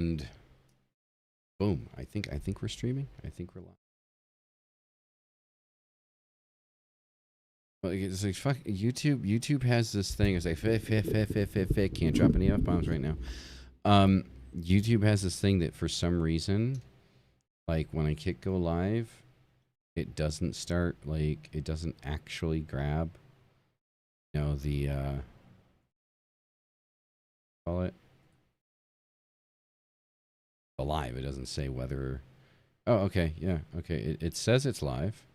And boom, I think we're streaming. I think we're live. Well, it's like fuck YouTube. YouTube has this thing. It's like can't drop any F-bombs right now. YouTube has this thing that for some reason, like when I click go live, it doesn't start, like it doesn't actually grab, you know, the call it live. It doesn't say whether. Oh, okay, yeah, okay. It says it's live.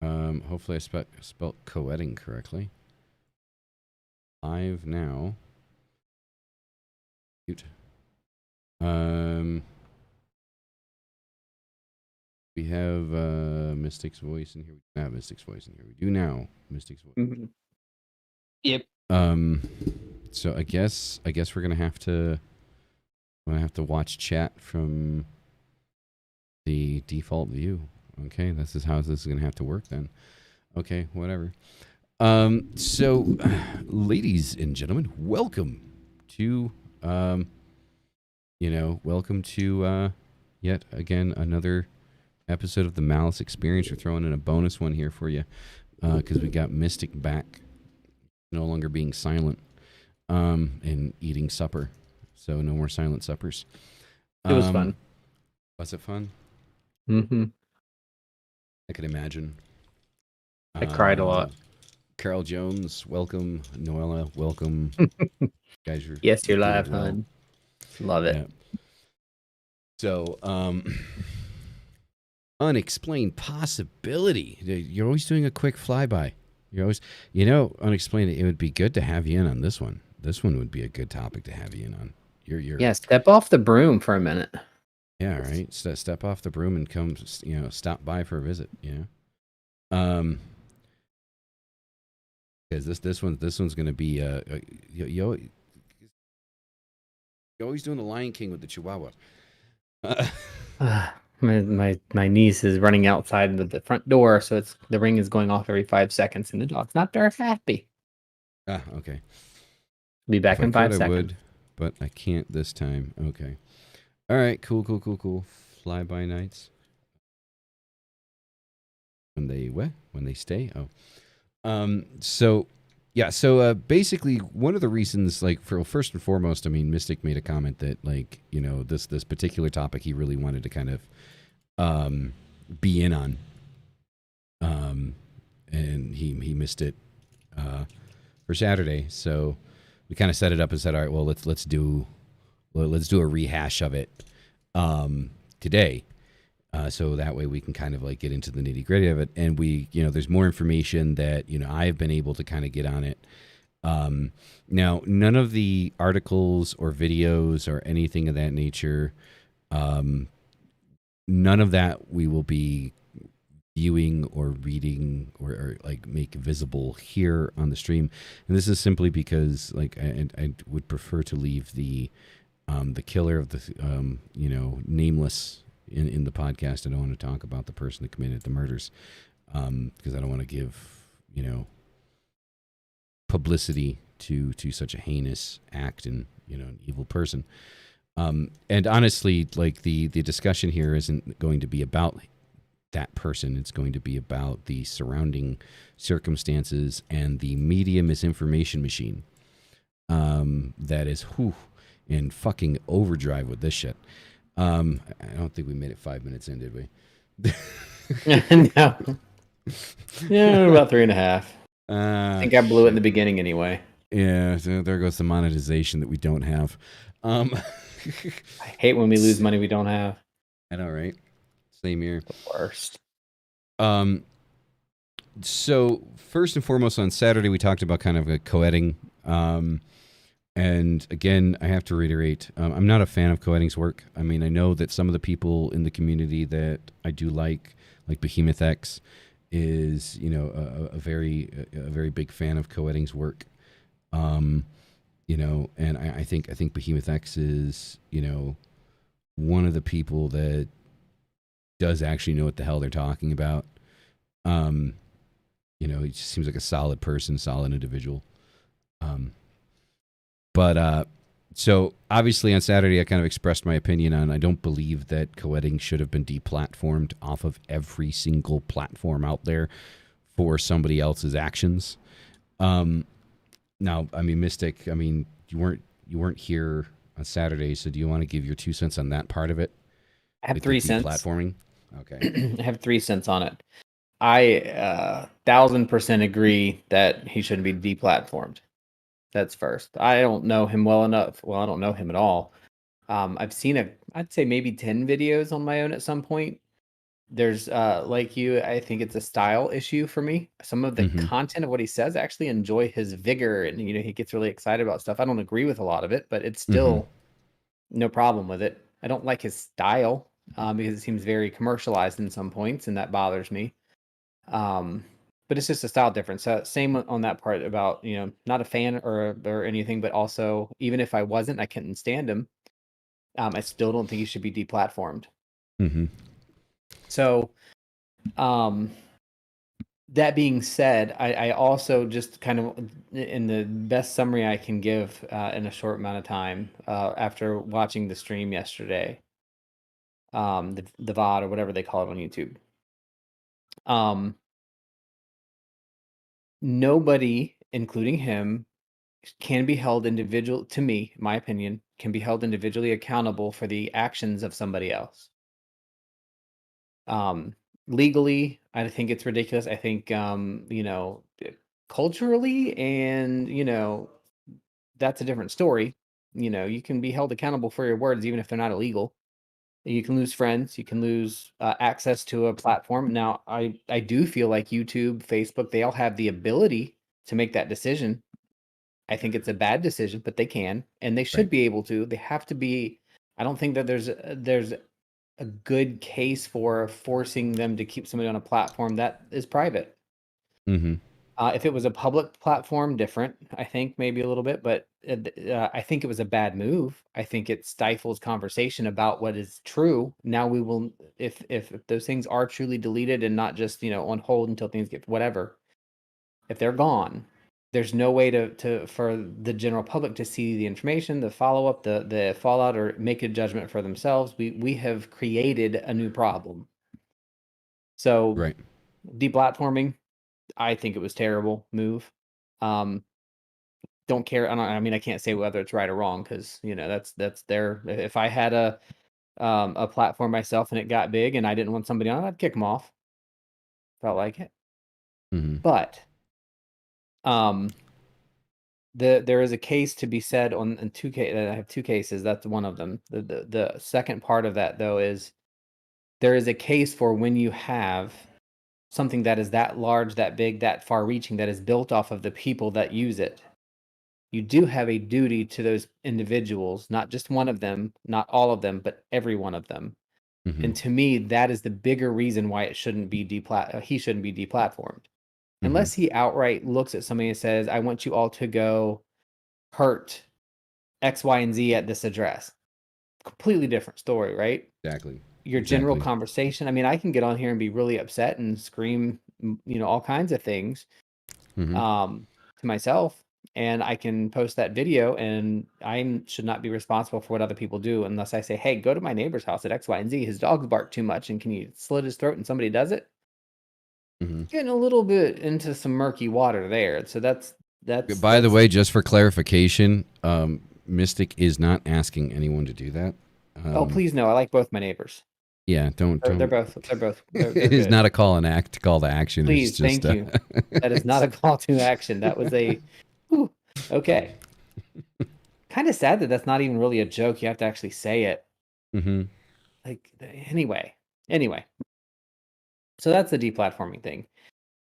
Hopefully I spelled Koetting correctly. Live now. Cute. We have Mystic's voice in here. We don't have Mystic's voice in here. We do now. Mystic's voice. Mm-hmm. Yep. So I guess we're gonna have to watch chat from the default view. Okay, this is how this is gonna have to work then. Okay, whatever. So, ladies and gentlemen, welcome to welcome to yet again another episode of the Malice Experience. We're throwing in a bonus one here for you because we got Mystic back, no longer being silent and eating supper. So no more silent suppers. It was fun. Was it fun? Mm-hmm. I could imagine. I cried a lot. Carol Jones, welcome. Noella, welcome. Guys, yes, you're live, hon. Love it. Yeah. So, unexplained possibility. You're always doing a quick flyby. You're always, unexplained. It would be good to have you in on this one. This one would be a good topic to have you in on. Yeah, step off the broom for a minute. Yeah, right. Step off the broom and come, stop by for a visit. Because this one's gonna be you're always doing the Lion King with the Chihuahua. My niece is running outside the front door, so the ring is going off every 5 seconds, and the dog's not very happy. Ah, okay. Be back in 5 seconds. I would, but I can't this time. Okay. All right. Cool. Fly by nights. When they stay. Oh. So basically one of the reasons, like, for first and foremost, I mean, Mystic made a comment that, like, this particular topic he really wanted to kind of be in on. And he missed it for Saturday. So we kind of set it up and said, all right, well, let's do a rehash of it today. So that way we can kind of like get into the nitty gritty of it. And we, there's more information that, I've been able to kind of get on it. Now, none of the articles or videos or anything of that nature, none of that we will be viewing or reading or like make visible here on the stream. And this is simply because, like, I would prefer to leave the killer of the, nameless in the podcast. I don't want to talk about the person that committed the murders because I don't want to give, publicity to such a heinous act and, an evil person. And honestly, like, the discussion here isn't going to be about that person. It's going to be about the surrounding circumstances and the media misinformation machine that is in fucking overdrive with this shit. I don't think we made it 5 minutes in, did we? No. Yeah, about 3.5. I think I blew it in the beginning anyway. Yeah, so there goes the monetization that we don't have. I hate when we lose money we don't have. I know, right? Same here. The worst. So first and foremost, on Saturday we talked about kind of a Koetting. And again, I have to reiterate, I'm not a fan of Koetting's work. I mean, I know that some of the people in the community that I do like Behemoth X, is a very big fan of Koetting's work. And I think Behemoth X is one of the people that does actually know what the hell they're talking about. He just seems like a solid person, solid individual. But So obviously on Saturday, I kind of expressed my opinion on I don't believe that Koetting should have been deplatformed off of every single platform out there for somebody else's actions. Now, I mean, Mystic, I mean, you weren't here on Saturday, so do you want to give your 2 cents on that part of it I have with the 3 cents. deplatforming? Okay. I have 3 cents on it. I 1000% agree that he shouldn't be deplatformed. That's first. I don't know him well enough. Well, I don't know him at all. I've seen I'd say maybe 10 videos on my own at some point. There's like you, I think it's a style issue for me. Some of the Mm-hmm. content of what he says, I actually enjoy his vigor, and he gets really excited about stuff. I don't agree with a lot of it, but it's Mm-hmm. still no problem with it. I don't like his style because it seems very commercialized in some points, and that bothers me. Um, but it's just a style difference. Same on that part about not a fan or anything, but also even if I wasn't, I couldn't stand him. I still don't think he should be deplatformed. Mm-hmm. So, um, that being said, I also just kind of in the best summary I can give in a short amount of time after watching the stream yesterday, the VOD or whatever they call it on YouTube. Nobody, including him, can be held to me, my opinion, can be held individually accountable for the actions of somebody else. Um, Legally, I think it's ridiculous. I think, culturally and, that's a different story. You can be held accountable for your words, even if they're not illegal. You can lose friends. You can lose access to a platform. Now, I do feel like YouTube, Facebook, they all have the ability to make that decision. I think it's a bad decision, but they can, and they Right. should be able to. They have to be. I don't think that there's a good case for forcing them to keep somebody on a platform that is private. Mm-hmm. If it was a public platform, different, I think maybe a little bit, but I think it was a bad move. I think it stifles conversation about what is true. Now we will, if those things are truly deleted and not just on hold until things get whatever, if they're gone, there's no way to for the general public to see the information, the follow up, the fallout, or make a judgment for themselves. We have created a new problem. So Right. deplatforming, I think it was terrible move. Um, don't care. I mean, I can't say whether it's right or wrong because that's their. If I had a platform myself and it got big and I didn't want somebody on, I'd kick them off. Felt like it, Mm-hmm. but um, there is a case to be said on in two case. I have two cases. That's one of them. The second part of that though is there is a case for when you have something that is that large, that big, that far reaching, that is built off of the people that use it. You do have a duty to those individuals, not just one of them, not all of them, but every one of them. Mm-hmm. And to me, that is the bigger reason why it shouldn't be he shouldn't be deplatformed. Mm-hmm. Unless he outright looks at somebody and says, I want you all to go hurt X, Y, and Z at this address. Completely different story, right? Exactly. Your general Exactly. conversation. I mean, I can get on here and be really upset and scream, all kinds of things Mm-hmm. to myself, and I can post that video, and I should not be responsible for what other people do unless I say, hey, go to my neighbor's house at X, Y, and Z. His dogs bark too much, and can you slit his throat? And somebody does it. Mm-hmm. Getting a little bit into some murky water there. So By the that's. way, just for clarification, Mystic is not asking anyone to do that. Oh, Um, please no. I like both my neighbors. yeah, don't They're don't. both they're It is good. not a call to action. It's Please, just thank you. That is not a call to action. That was a whew, okay. Kind of sad that that's not even really a joke. You have to actually say it. Mm-hmm. Like anyway. So that's the deplatforming thing.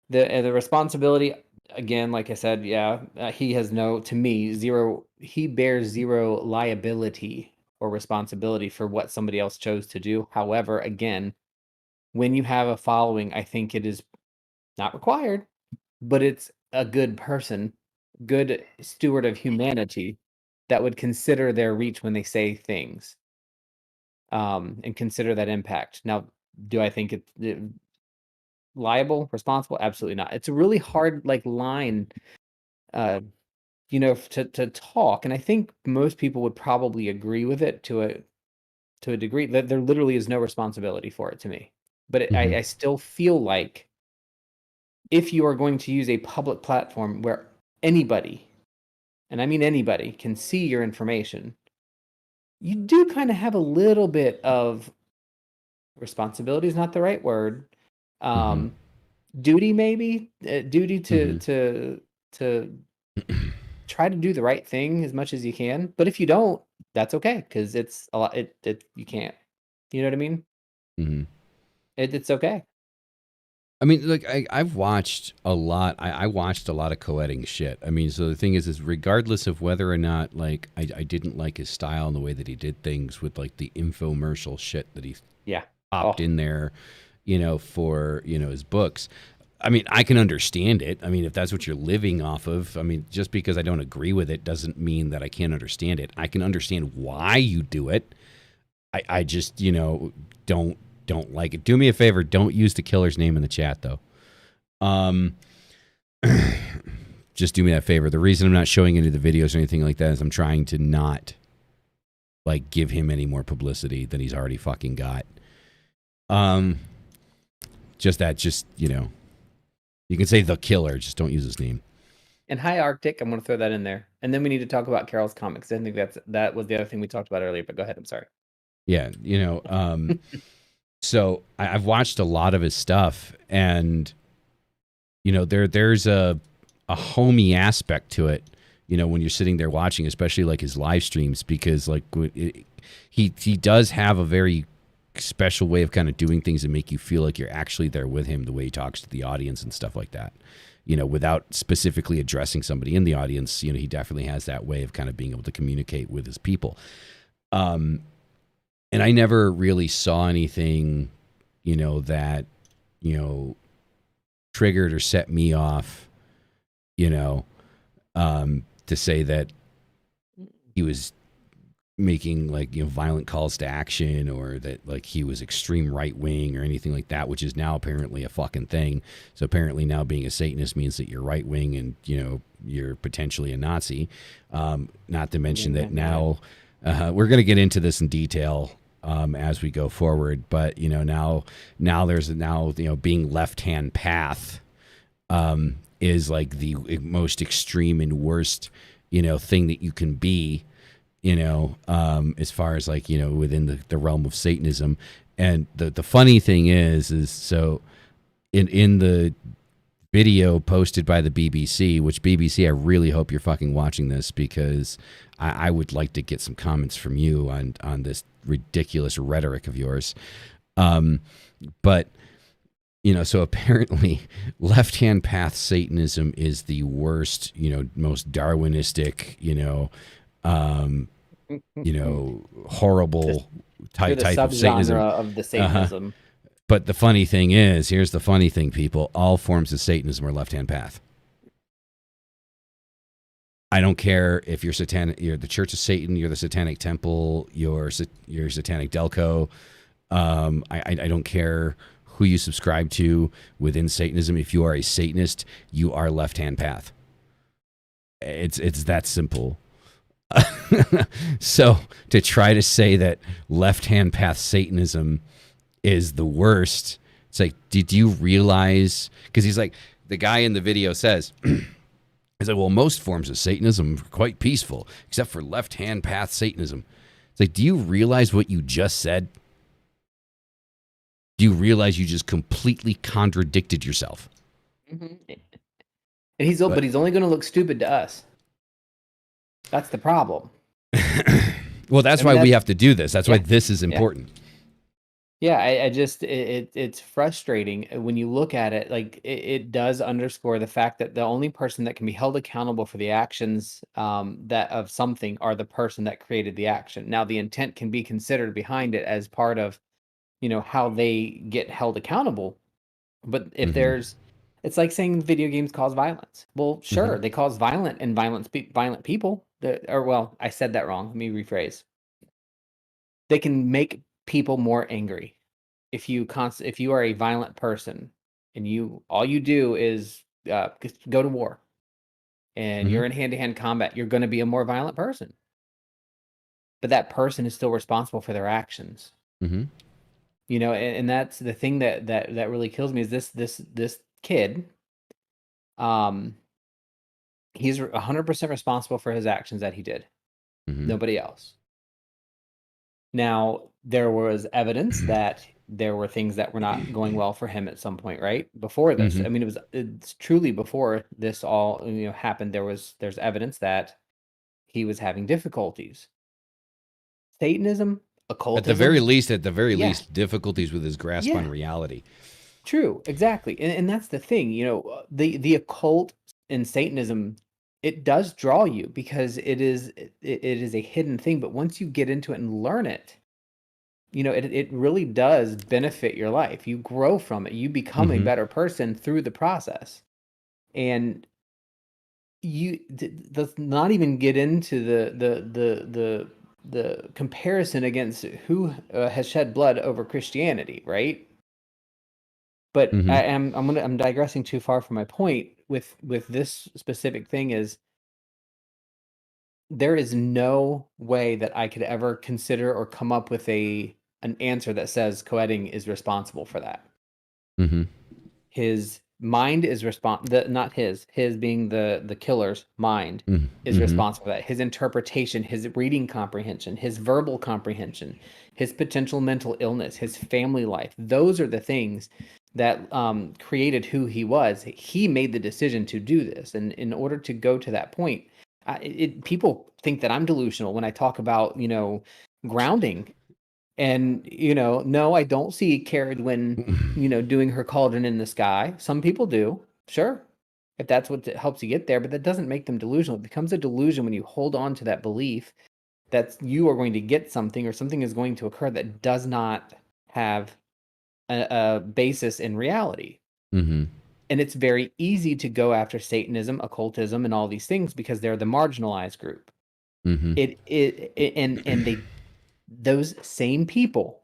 The responsibility, again, like I said, yeah, he has to me, zero. He bears zero liability or responsibility for what somebody else chose to do. However, again, when you have a following, I think it is not required, but it's a good person, good steward of humanity that would consider their reach when they say things, and consider that impact. Now, do I think it liable, responsible? Absolutely not. It's a really hard line uh to talk, and I think most people would probably agree with it to a degree, that there literally is no responsibility for it to me. But Hmm. I still feel like if you are going to use a public platform where anybody, and I mean anybody, can see your information, you do kind of have a little bit of responsibility, is not the right word. Hmm. Um, duty, maybe, duty Hmm. to try to do the right thing as much as you can. But if you don't, that's okay, because it's a lot. It you can't. You know what I mean? Hmm. It's okay. I mean, like I've watched a lot. I watched a lot of Koetting shit. I mean, so the thing is regardless of whether or not like I didn't like his style and the way that he did things with like the infomercial shit that he Yeah. popped Oh, in there, for his books. I mean, I can understand it. I mean, if that's what you're living off of, I mean, just because I don't agree with it doesn't mean that I can't understand it. I can understand why you do it. I just, don't like it. Do me a favor, don't use the killer's name in the chat though. Um just do me that favor. The reason I'm not showing any of the videos or anything like that is I'm trying to not like give him any more publicity than he's already fucking got. Um just you can say the killer, just don't use his name. and High Arctic, I'm going to throw that in there, and then we need to talk about Carol's comics. I think that was the other thing we talked about earlier. But go ahead. I'm sorry. Yeah, so I've watched a lot of his stuff, and there's a homey aspect to it. When you're sitting there watching, especially like his live streams, because like he does have a very special way of kind of doing things and make you feel like you're actually there with him. The way he talks to the audience and stuff like that. Without specifically addressing somebody in the audience, he definitely has that way of kind of being able to communicate with his people. And I never really saw anything, that, triggered or set me off, you know, to say that he was making like, violent calls to action or that like he was extreme right wing or anything like that, which is now apparently a fucking thing. So apparently now being a Satanist means that you're right wing and, you're potentially a Nazi. Not to mention that now we're going to get into this in detail as we go forward. But now there's being left hand path is like the most extreme and worst thing that you can be. As far as like within the realm of Satanism. And the funny thing is so in the video posted by the BBC, which BBC, I really hope you're fucking watching this because I would like to get some comments from you on this ridiculous rhetoric of yours. But so apparently left-hand path Satanism is the worst, most Darwinistic, horrible You're the type of Satanism. subgenre of the Satanism. But the funny thing is, here's the funny thing, people, all forms of Satanism are left-hand path. I don't care if you're satanic, you're the Church of Satan, you're the Satanic Temple, you're Satanic Delco. I don't care who you subscribe to within Satanism. If you are a Satanist, you are left-hand path. It's that simple. So to try to say that left-hand path Satanism is the worst, it's like, did you realize? Because he's like, the guy in the video says, he's like, well, most forms of Satanism are quite peaceful, except for left-hand path Satanism. It's like, do you realize what you just said? Do you realize you just completely contradicted yourself? Mm-hmm. And but he's only going to look stupid to us. That's the problem. Well, that's why we have to do this. That's why this is important. Yeah, I just it's frustrating when you look at it. Like it does underscore the fact that the only person that can be held accountable for the actions that of something are the person that created the action. Now, the intent can be considered behind it as part of how they get held accountable. But if there's, it's like saying video games cause violence. Well, sure, they cause violent people. Well, I said that wrong. Let me rephrase. They can make people more angry. If you are a violent person and all you do is go to war, and you're in hand-to-hand combat, you're going to be a more violent person. But that person is still responsible for their actions. Mm-hmm. You know, and that's the thing that really kills me is this kid. He's 100% responsible for his actions that he did. Mm-hmm. Nobody else. Now, there was evidence that there were things that were not going well for him at some point, right? Before this. Mm-hmm. I mean, it's truly before this all, happened, there's evidence that he was having difficulties. Satanism, occultism. At the very least, difficulties with his grasp on reality. True, exactly. And that's the thing, the occult and Satanism, it does draw you because it is a hidden thing, but once you get into it and learn it, it really does benefit your life. You grow from it. You become a better person through the process. And let's not even get into the comparison against who has shed blood over Christianity, right? But I'm digressing too far from my point with this specific thing is there is no way that I could ever consider or come up with an answer that says Koetting is responsible for that. Mm-hmm. His mind is not his being the killer's mind is responsible for that. His interpretation, his reading comprehension, his verbal comprehension, his potential mental illness, his family life. Those are the things that created who he was. He made the decision to do this. And in order to go to that point, people think that I'm delusional when I talk about, grounding. And, no, I don't see Carradwin, doing her cauldron in the sky. Some people do, sure, if that's what helps you get there, but that doesn't make them delusional. It becomes a delusion when you hold on to that belief that you are going to get something or something is going to occur that does not have a basis in reality. Mm-hmm. And it's very easy to go after Satanism, occultism, and all these things because they're the marginalized group. Mm-hmm. And they, those same people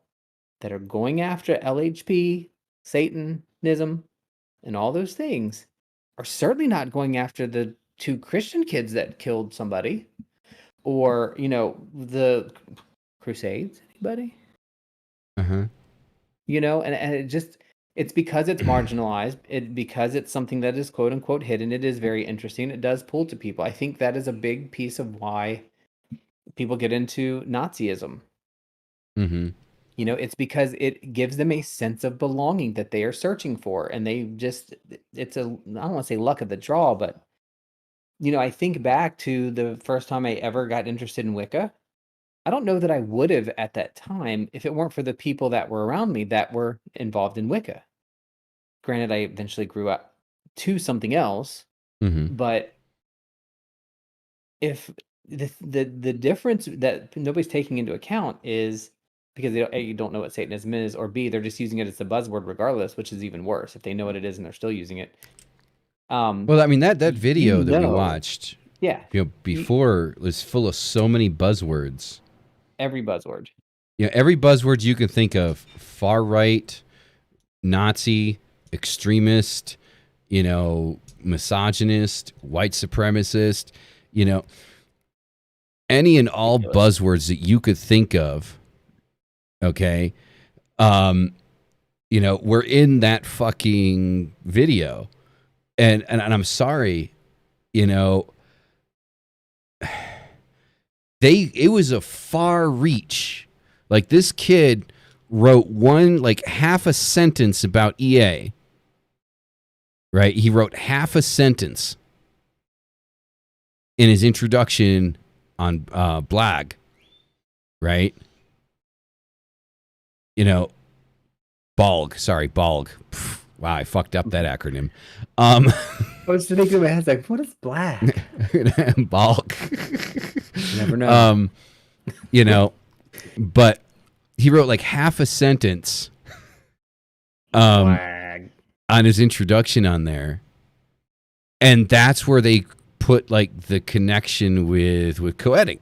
that are going after LHP, Satanism, and all those things are certainly not going after the 2 Christian kids that killed somebody, or the Crusades. Anybody? Uh-huh. And it's because it's marginalized, because it's something that is quote unquote hidden. It is very interesting. It does pull to people. I think that is a big piece of why people get into Nazism. Mm-hmm. It's because it gives them a sense of belonging that they are searching for, and I don't want to say luck of the draw, but I think back to the first time I ever got interested in Wicca. I don't know that I would have at that time if it weren't for the people that were around me that were involved in Wicca. Granted, I eventually grew up to something else, but if the difference that nobody's taking into account is because A, don't know what Satanism is, or B, they're just using it as a buzzword regardless, which is even worse if they know what it is and they're still using it. Well, I mean, that video that we watched, before was full of so many buzzwords. Every buzzword. Every buzzword you can think of: far right, Nazi, extremist, misogynist, white supremacist, any and all buzzwords that you could think of. Okay. We're in that fucking video. And I'm sorry, it was a far reach. Like, this kid wrote half a sentence about EA. Right? He wrote half a sentence in his introduction on Blag. Right? BALG. Sorry, BALG. Wow, I fucked up that acronym. I was thinking in my head, like, what is black? BALG. Never know. But he wrote half a sentence on his introduction on there. And that's where they put the connection with Koetting.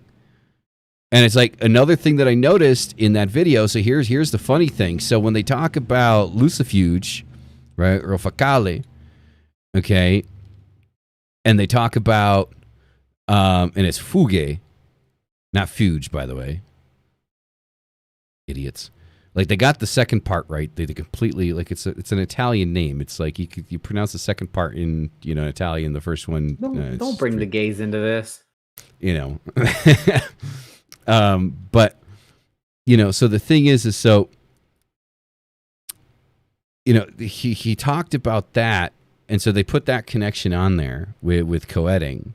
And it's another thing that I noticed in that video. So here's the funny thing. So when they talk about Lucifuge, right, or Facale, okay, And they talk about, and it's fuge, not fuge, by the way. Idiots. Like, they got the second part right. They completely, like, it's an Italian name. It's like you pronounce the second part in, Italian. The first one. Don't bring the gays into this. But so the thing is so, he talked about that, and so they put that connection on there with Koetting.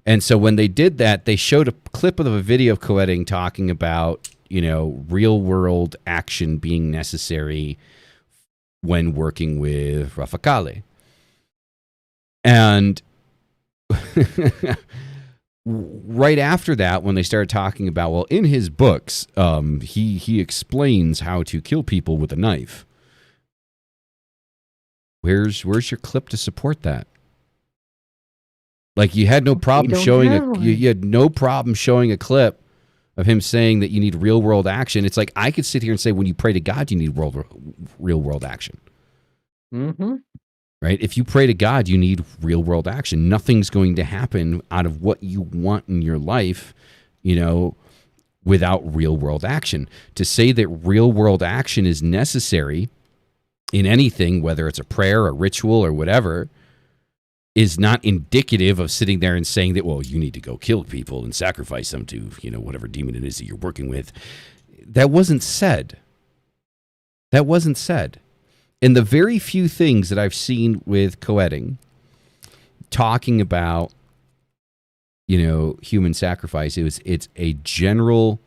And so when they did that, they showed a clip of a video of Koetting talking about, real world action being necessary when working with Rafakale. And right after that, when they started talking about, well, in his books, he explains how to kill people with a knife. Where's your clip to support that? Like, you had no problem showing you had no problem showing a clip of him saying that you need real world action. It's like, I could sit here and say, when you pray to God, you need real world action. Mm-hmm. Right? If you pray to God, you need real world action. Nothing's going to happen out of what you want in your life, without real world action. To say that real world action is necessary in anything, whether it's a prayer, a ritual, or whatever, is not indicative of sitting there and saying that, well, you need to go kill people and sacrifice them to, whatever demon it is that you're working with. That wasn't said. That wasn't said. And the very few things that I've seen with Koetting talking about, human sacrifice, it's a general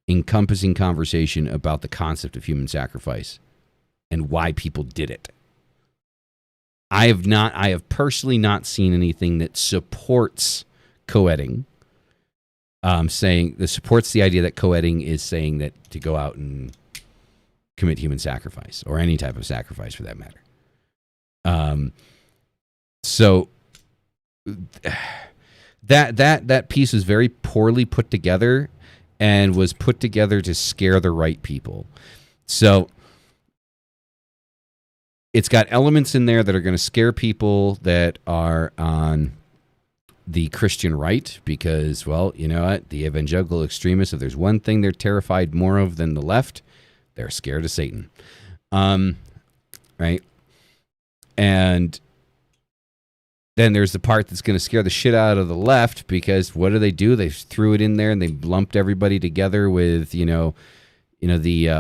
encompassing conversation about the concept of human sacrifice and why people did it. I have personally not seen anything that supports Koetting, supports the idea that Koetting is saying that to go out and commit human sacrifice, or any type of sacrifice for that matter. So that piece was very poorly put together, and was put together to scare the right people. So it's got elements in there that are going to scare people that are on the Christian right, because, well, you know what? The evangelical extremists, if there's one thing they're terrified more of than the left, they're scared of Satan. Right? And then there's the part that's going to scare the shit out of the left, because what do? They threw it in there and they lumped everybody together with, the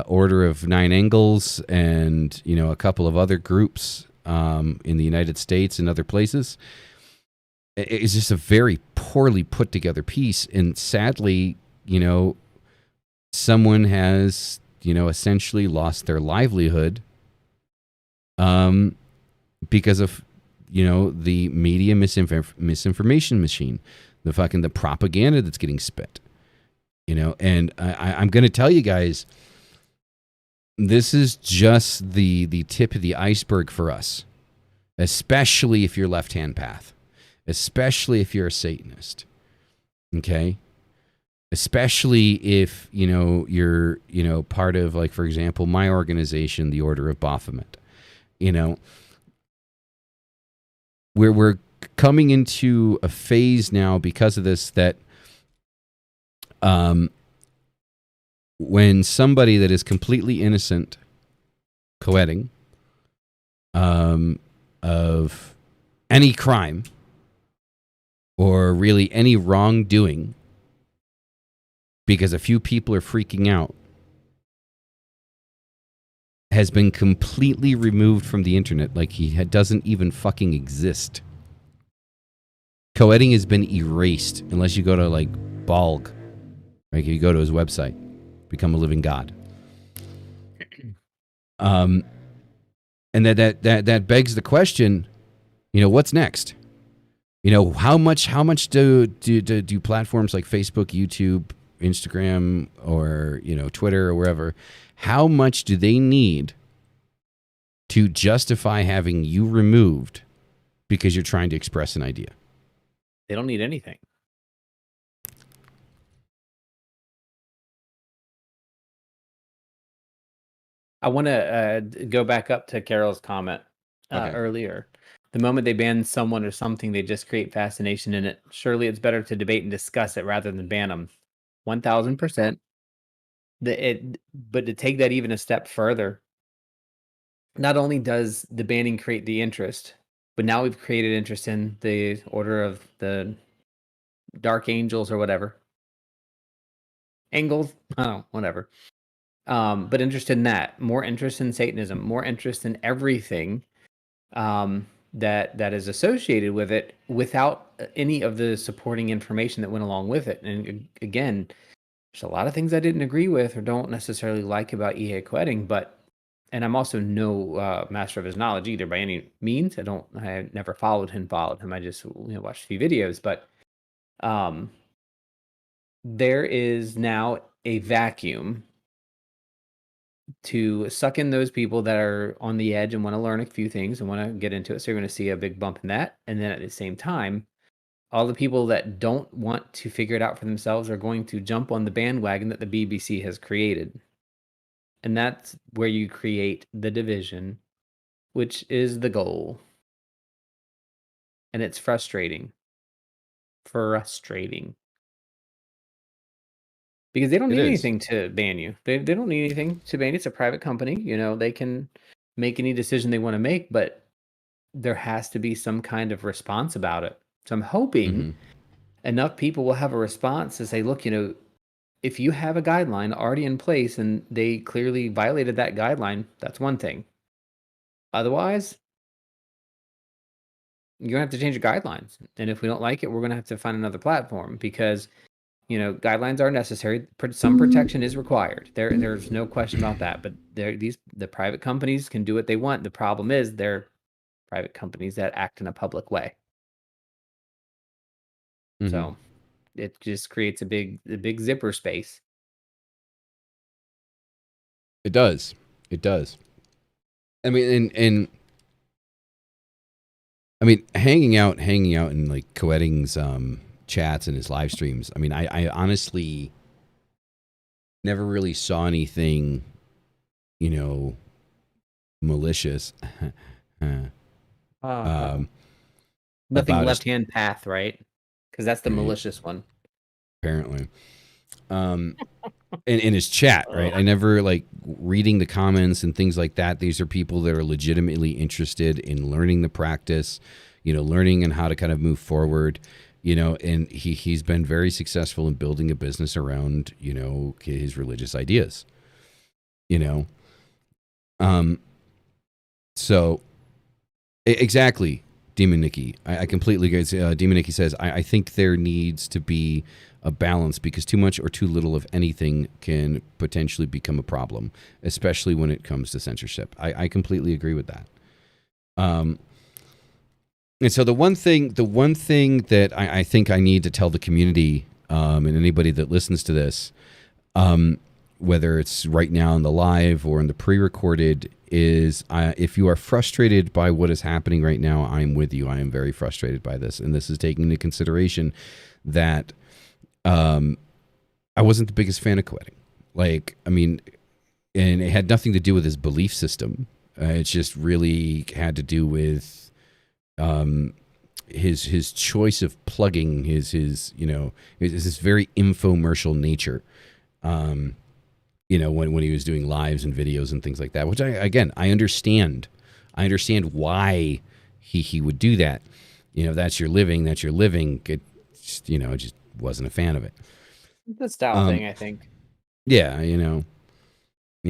Order of Nine Angles and, a couple of other groups in the United States and other places. It's just a very poorly put together piece. And sadly, someone has, essentially lost their livelihood because of, the media misinformation machine, the propaganda that's getting spit. And I'm going to tell you guys, this is just the tip of the iceberg for us, especially if you're left-hand path, especially if you're a Satanist, okay? Especially if, you're, part of, like, for example, my organization, the Order of Baphomet. We're coming into a phase now because of this that when somebody that is completely innocent, Koetting, of any crime or really any wrongdoing, because a few people are freaking out, has been completely removed from the internet, like he doesn't even fucking exist. Koetting has been erased unless you go to, like, Balg. Like, you go to his website, become a living god. And that begs the question, what's next? How much do platforms like Facebook, YouTube, Instagram, or Twitter or wherever, how much do they need to justify having you removed because you're trying to express an idea? They don't need anything. I want to go back up to Carol's comment earlier. The moment they ban someone or something, they just create fascination in it. Surely it's better to debate and discuss it rather than ban them. 1000%. But to take that even a step further, not only does the banning create the interest, but now we've created interest in the Order of the Dark Angels or whatever. Angles? Oh, whatever. But interest in that, more interest in Satanism, more interest in everything that is associated with it, without any of the supporting information that went along with it. And again, there's a lot of things I didn't agree with or don't necessarily like about E.A. Koetting, and I'm also no master of his knowledge either by any means. I never followed him. I just watched a few videos, but there is now a vacuum to suck in those people that are on the edge and want to learn a few things and want to get into it. So you're going to see a big bump in that. And then at the same time, all the people that don't want to figure it out for themselves are going to jump on the bandwagon that the BBC has created. And that's where you create the division, which is the goal. And it's frustrating. Because they don't need anything to ban you. They don't need anything to ban you. It's a private company. They can make any decision they want to make, but there has to be some kind of response about it. So I'm hoping enough people will have a response to say, look, if you have a guideline already in place and they clearly violated that guideline, that's one thing. Otherwise, you're going to have to change your guidelines. And if we don't like it, we're going to have to find another platform because guidelines are necessary. Some protection is required. There's no question about that. But the private companies can do what they want. The problem is they're private companies that act in a public way. So it just creates a big zipper space. It does. I mean, and I mean, hanging out in like Koetting's chats and his live streams. I mean, I honestly never really saw anything, malicious. Nothing left-hand path, right? Because that's the malicious one. Apparently. In his chat, right? I never like reading the comments and things like that. These are people that are legitimately interested in learning the practice, learning and how to kind of move forward. And he's been very successful in building a business around, his religious ideas, So exactly, Demon Nikki. I completely agree. Demon Nikki says, I think there needs to be a balance because too much or too little of anything can potentially become a problem, especially when it comes to censorship. I completely agree with that. And so the one thing that I think I need to tell the community and anybody that listens to this, whether it's right now in the live or in the pre-recorded, is if you are frustrated by what is happening right now, I'm with you. I am very frustrated by this. And this is taking into consideration that I wasn't the biggest fan of Koetting. Like, I mean, and it had nothing to do with his belief system. It just really had to do with his choice of plugging his very infomercial nature. When he was doing lives and videos and things like that, which I understand. I understand why he would do that. That's your living. It just wasn't a fan of it. It's a style thing, I think. Yeah,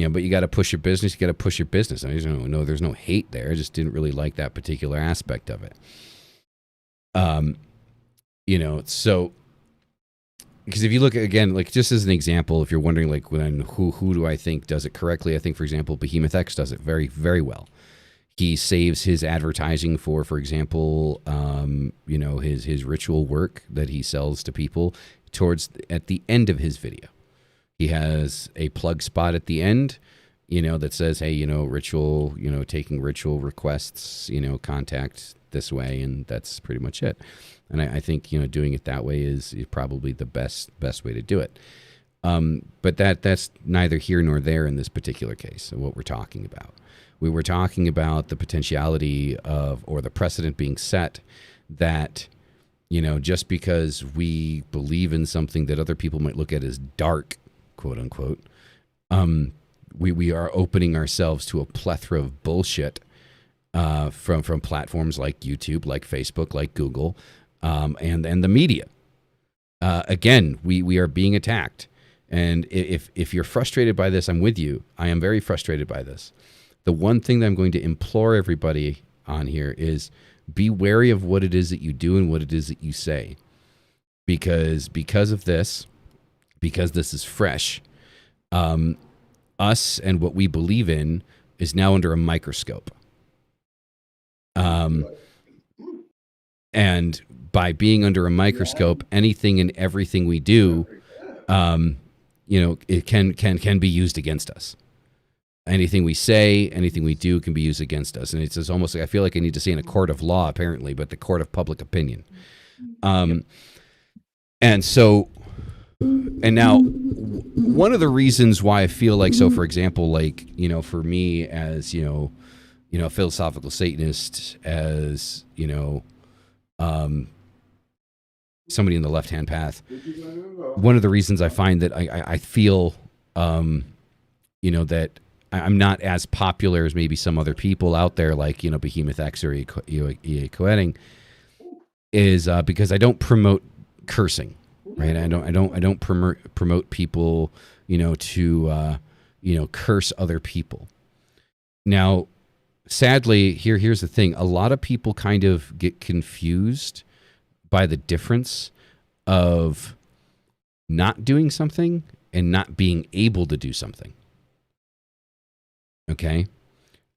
but you got to push your business. I just don't know. There's no hate there. I just didn't really like that particular aspect of it. So because if you look again, like just as an example, if you're wondering like who do I think does it correctly, I think, for example, Behemoth X does it very, very well. He saves his advertising for example, his ritual work that he sells to people at the end of his video. He has a plug spot at the end, that says, hey, ritual, taking ritual requests, contact this way. And that's pretty much it. And I think, doing it that way is probably the best way to do it. But that's neither here nor there in this particular case of what we're talking about. We were talking about the potentiality of, or the precedent being set that, just because we believe in something that other people might look at as dark, quote unquote, we are opening ourselves to a plethora of bullshit from platforms like YouTube, like Facebook, like Google, and the media. Again, we are being attacked. And if you're frustrated by this, I'm with you. I am very frustrated by this. The one thing that I'm going to implore everybody on here is be wary of what it is that you do and what it is that you say. Because of this, because this is fresh, us and what we believe in is now under a microscope. And by being under a microscope, anything and everything we do, it can be used against us. Anything we say, anything we do can be used against us. And it's just almost like, I feel like I need to say in a court of law, apparently, but the court of public opinion. And so, and now one of the reasons why I feel like, so for example, like, for me as, a philosophical Satanist, as, somebody in the left-hand path, one of the reasons I find that I feel, that I'm not as popular as maybe some other people out there, like, Behemoth X or EA Koetting, is because I don't promote cursing, right? I don't promote people, to curse other people. Now, sadly, here's the thing: a lot of people kind of get confused by the difference of not doing something and not being able to do something. Okay?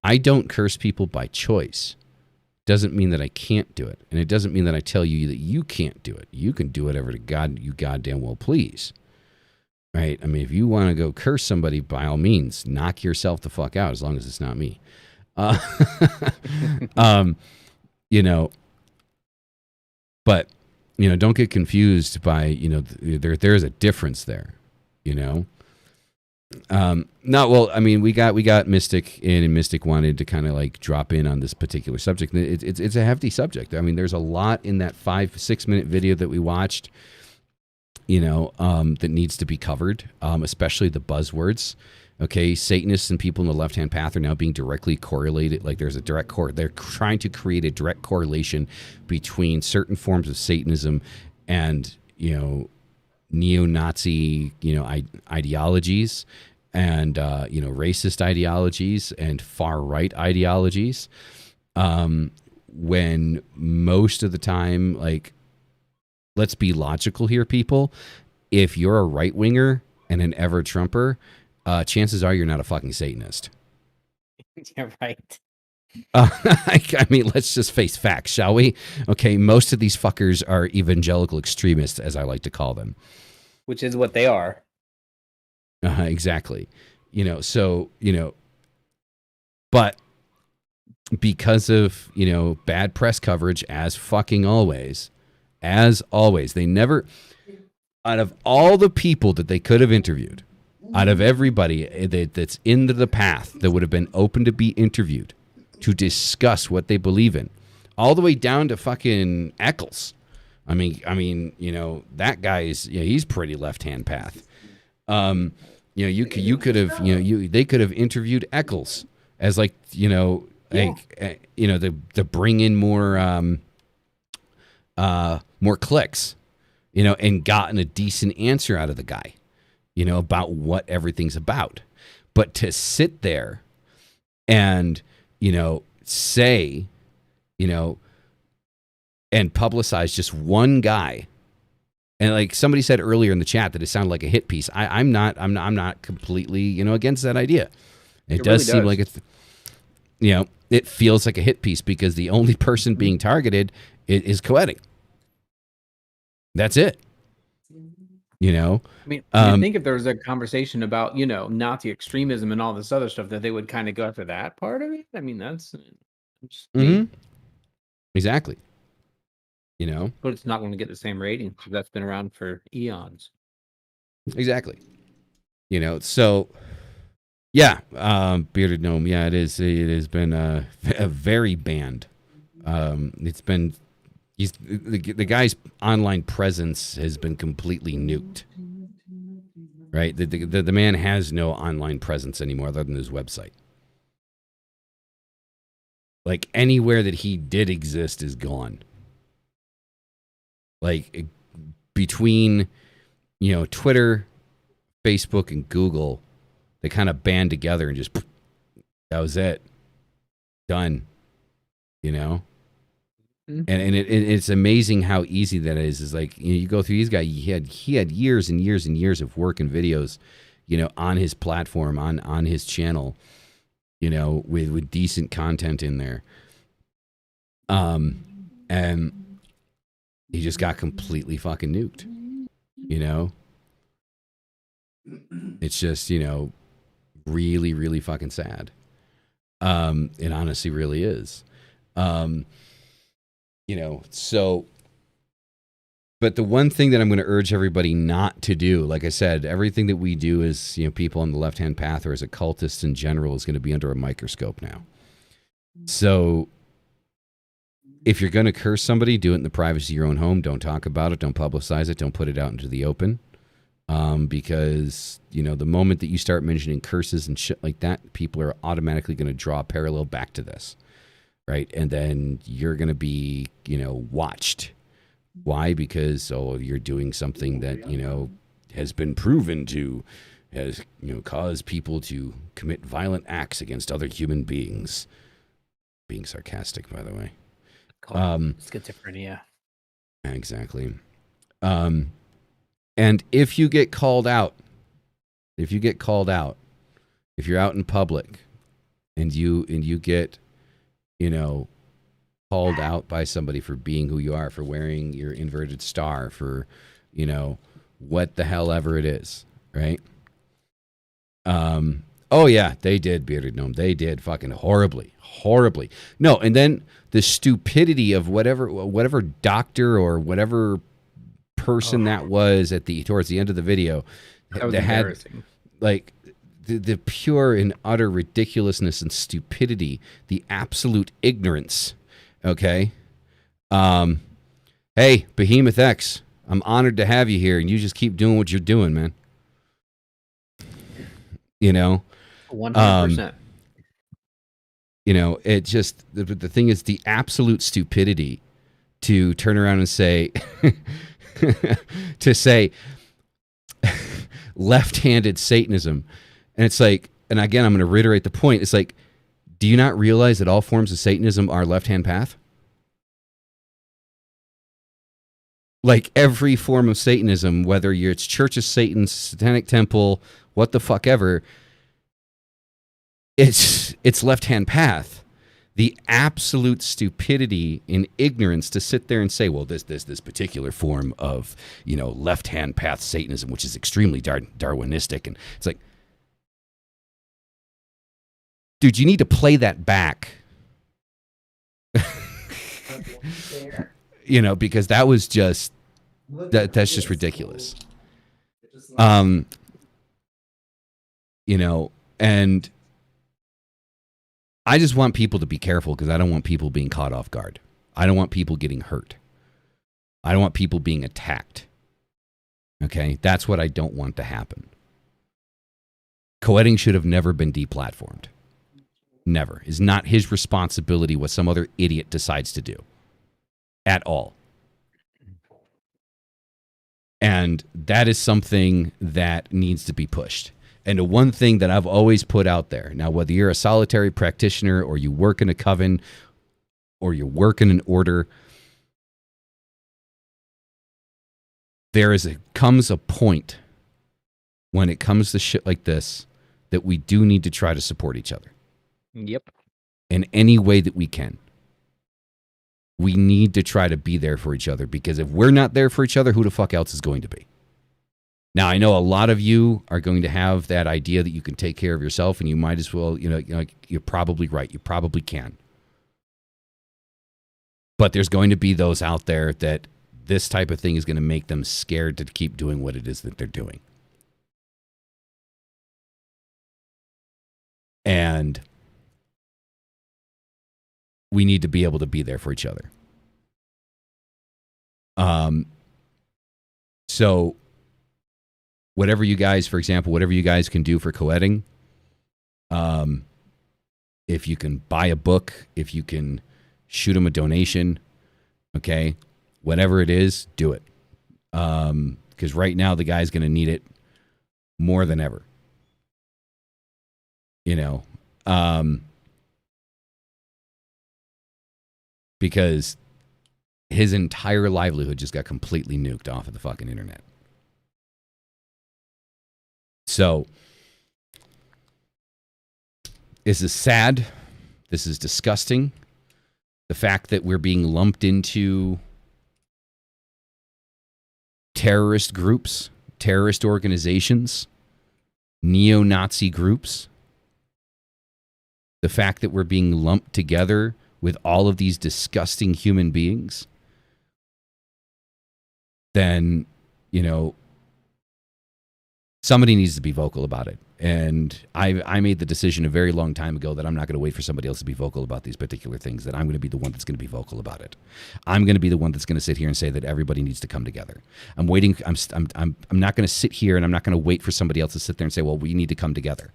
I don't curse people by choice. Doesn't mean that I can't do it. And it doesn't mean that I tell you that you can't do it. You can do whatever to God you goddamn well please. Right? I mean, if you want to go curse somebody, by all means, knock yourself the fuck out, as long as it's not me. But, don't get confused by, there's a difference there, well, I mean, we got Mystic in, and Mystic wanted to kind of like drop in on this particular subject. It's a hefty subject. I mean, there's a lot in that 5-6 minute video that we watched, that needs to be covered, especially the buzzwords. Okay, Satanists and people in the left-hand path are now being directly correlated. Like there's a direct they're trying to create a direct correlation between certain forms of Satanism and, neo-Nazi, ideologies and, racist ideologies and far-right ideologies. When most of the time, like, let's be logical here, people. If you're a right-winger and an ever-Trumper, chances are you're not a fucking Satanist. You're right. I mean, let's just face facts, shall we? Okay, most of these fuckers are evangelical extremists, as I like to call them. Which is what they are. Exactly. But because of, bad press coverage, as always, they never, out of all the people that they could have interviewed, out of everybody that's into the path that would have been open to be interviewed to discuss what they believe in, all the way down to fucking Eccles. I mean, that guy is, he's pretty left-hand path. You could have, they could have interviewed Eccles as like, to bring in more clicks, and gotten a decent answer out of the guy, about what everything's about. But to sit there and, say, and publicize just one guy, and like somebody said earlier in the chat that it sounded like a hit piece. I'm not completely, against that idea. It does seem like it's, it feels like a hit piece because the only person being targeted is Koetting. That's it. I mean, I think if there was a conversation about, Nazi extremism and all this other stuff, that they would kind of go after that part of it. I mean, that's exactly. But it's not going to get the same rating because that's been around for eons. Exactly. So Yeah, bearded gnome. Yeah, it is. It has been a very banned. It's been the guy's online presence has been completely nuked. Right, the man has no online presence anymore other than his website. Like anywhere that he did exist is gone. Like between Twitter, Facebook, and Google, they kind of band together and just that was it, done. You know. And it's amazing how easy that is. Is like you go through these guys. He had years and years and years of work and videos, on his platform, on his channel, with decent content in there. And he just got completely fucking nuked. It's just really really fucking sad. It honestly really is. So, but the one thing that I'm going to urge everybody not to do, like I said, everything that we do as, people on the left-hand path or as occultists in general is going to be under a microscope now. So if you're going to curse somebody, do it in the privacy of your own home. Don't talk about it. Don't publicize it. Don't put it out into the open. Because, the moment that you start mentioning curses and shit like that, people are automatically going to draw a parallel back to this. Right. And then you're going to be, watched. Why? Because, you're doing something that, has been proven to has, caused people to commit violent acts against other human beings. Being sarcastic, by the way. Schizophrenia. Exactly. And if you get called out, if you're out in public and you get, called out by somebody for being who you are, for wearing your inverted star, for, what the hell ever it is, right? Oh yeah, they did, bearded gnome. They did fucking horribly. No, and then the stupidity of whatever doctor or whatever person that was towards the end of the video That was embarrassing. Had like the pure and utter ridiculousness and stupidity, the absolute ignorance. Okay. Hey, Behemoth X, I'm honored to have you here, and you just keep doing what you're doing, man. 100%. It just the thing is the absolute stupidity to turn around and say to say left-handed Satanism. And it's like, and again, I'm going to reiterate the point. It's like, do you not realize that all forms of Satanism are left-hand path? Like every form of Satanism, whether it's Church of Satan, Satanic Temple, what the fuck ever, it's left-hand path. The absolute stupidity and ignorance to sit there and say, well, this particular form of, left-hand path Satanism, which is extremely Darwinistic. And it's like, dude, you need to play that back. Because that was just, that's just ridiculous. And I just want people to be careful because I don't want people being caught off guard. I don't want people getting hurt. I don't want people being attacked. Okay? That's what I don't want to happen. Koetting should have never been deplatformed. Never. It's not his responsibility what some other idiot decides to do. At all. And that is something that needs to be pushed. And the one thing that I've always put out there, now whether you're a solitary practitioner or you work in a coven or you work in an order, comes a point when it comes to shit like this that we do need to try to support each other. Yep. In any way that we can. We need to try to be there for each other, because if we're not there for each other, who the fuck else is going to be? Now, I know a lot of you are going to have that idea that you can take care of yourself, and you might as well, you're probably right. You probably can. But there's going to be those out there that this type of thing is going to make them scared to keep doing what it is that they're doing. And we need to be able to be there for each other. So whatever you guys, for example, whatever you guys can do for Koetting, if you can buy a book, if you can shoot them a donation, okay, whatever it is, do it. Because right now the guy's going to need it more than ever. You know, because his entire livelihood just got completely nuked off of the fucking internet. So this is sad. This is disgusting. The fact that we're being lumped into terrorist groups, terrorist organizations, neo-Nazi groups. The fact that we're being lumped together with all of these disgusting human beings, then, you know, somebody needs to be vocal about it. And I made the decision a very long time ago that I'm not going to wait for somebody else to be vocal about these particular things, that I'm going to be the one that's going to be vocal about it. I'm going to be the one that's going to sit here and say that everybody needs to come together. I'm waiting. I'm not going to sit here and I'm not going to wait for somebody else to sit there and say, well, we need to come together.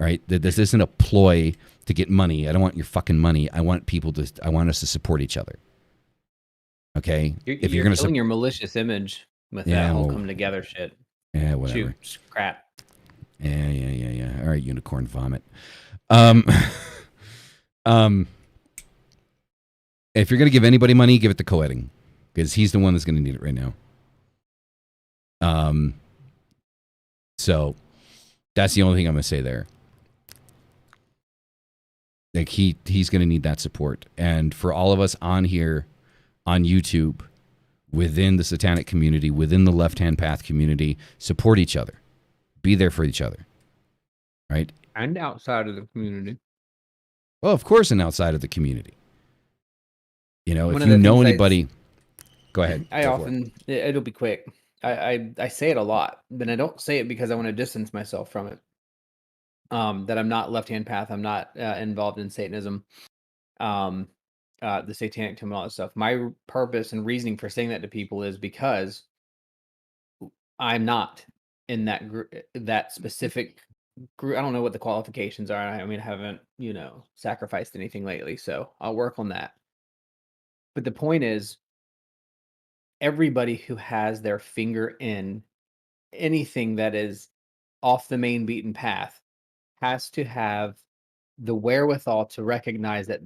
Right? This isn't a ploy to get money. I don't want your fucking money. I want us to support each other. Okay? If you're killing your malicious image with that whole come together shit. Yeah, whatever. Shoot, crap. Yeah. All right, unicorn vomit. If you're going to give anybody money, give it to Koetting, because he's the one that's going to need it right now. So that's the only thing I'm going to say there. Like he's going to need that support. And for all of us on here, on YouTube, within the satanic community, within the left-hand path community, support each other. Be there for each other. Right? And outside of the community. Well, of course, and outside of the community. You know, if you know anybody, go ahead. It'll be quick. I say it a lot, but I don't say it because I want to distance myself from it. That I'm not left-hand path. I'm not involved in Satanism, the satanic temple, and all that stuff. My purpose and reasoning for saying that to people is because I'm not in that group, that specific group. I don't know what the qualifications are. I mean, I haven't, sacrificed anything lately, so I'll work on that. But the point is, everybody who has their finger in anything that is off the main beaten path has to have the wherewithal to recognize that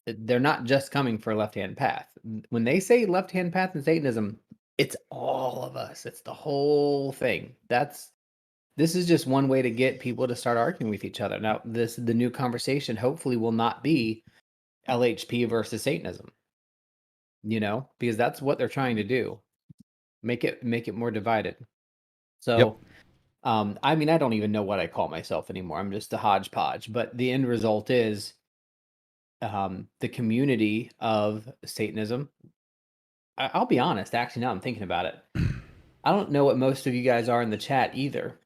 they're not just coming for a left-hand path. When they say left-hand path in Satanism, it's all of us. It's the whole thing. This is just one way to get people to start arguing with each other. Now, the new conversation hopefully will not be LHP versus Satanism. Because that's what they're trying to do. Make it more divided. So, yep. I mean, I don't even know what I call myself anymore. I'm just a hodgepodge. But the end result is the community of Satanism. I'll be honest. Actually, now I'm thinking about it. I don't know what most of you guys are in the chat either,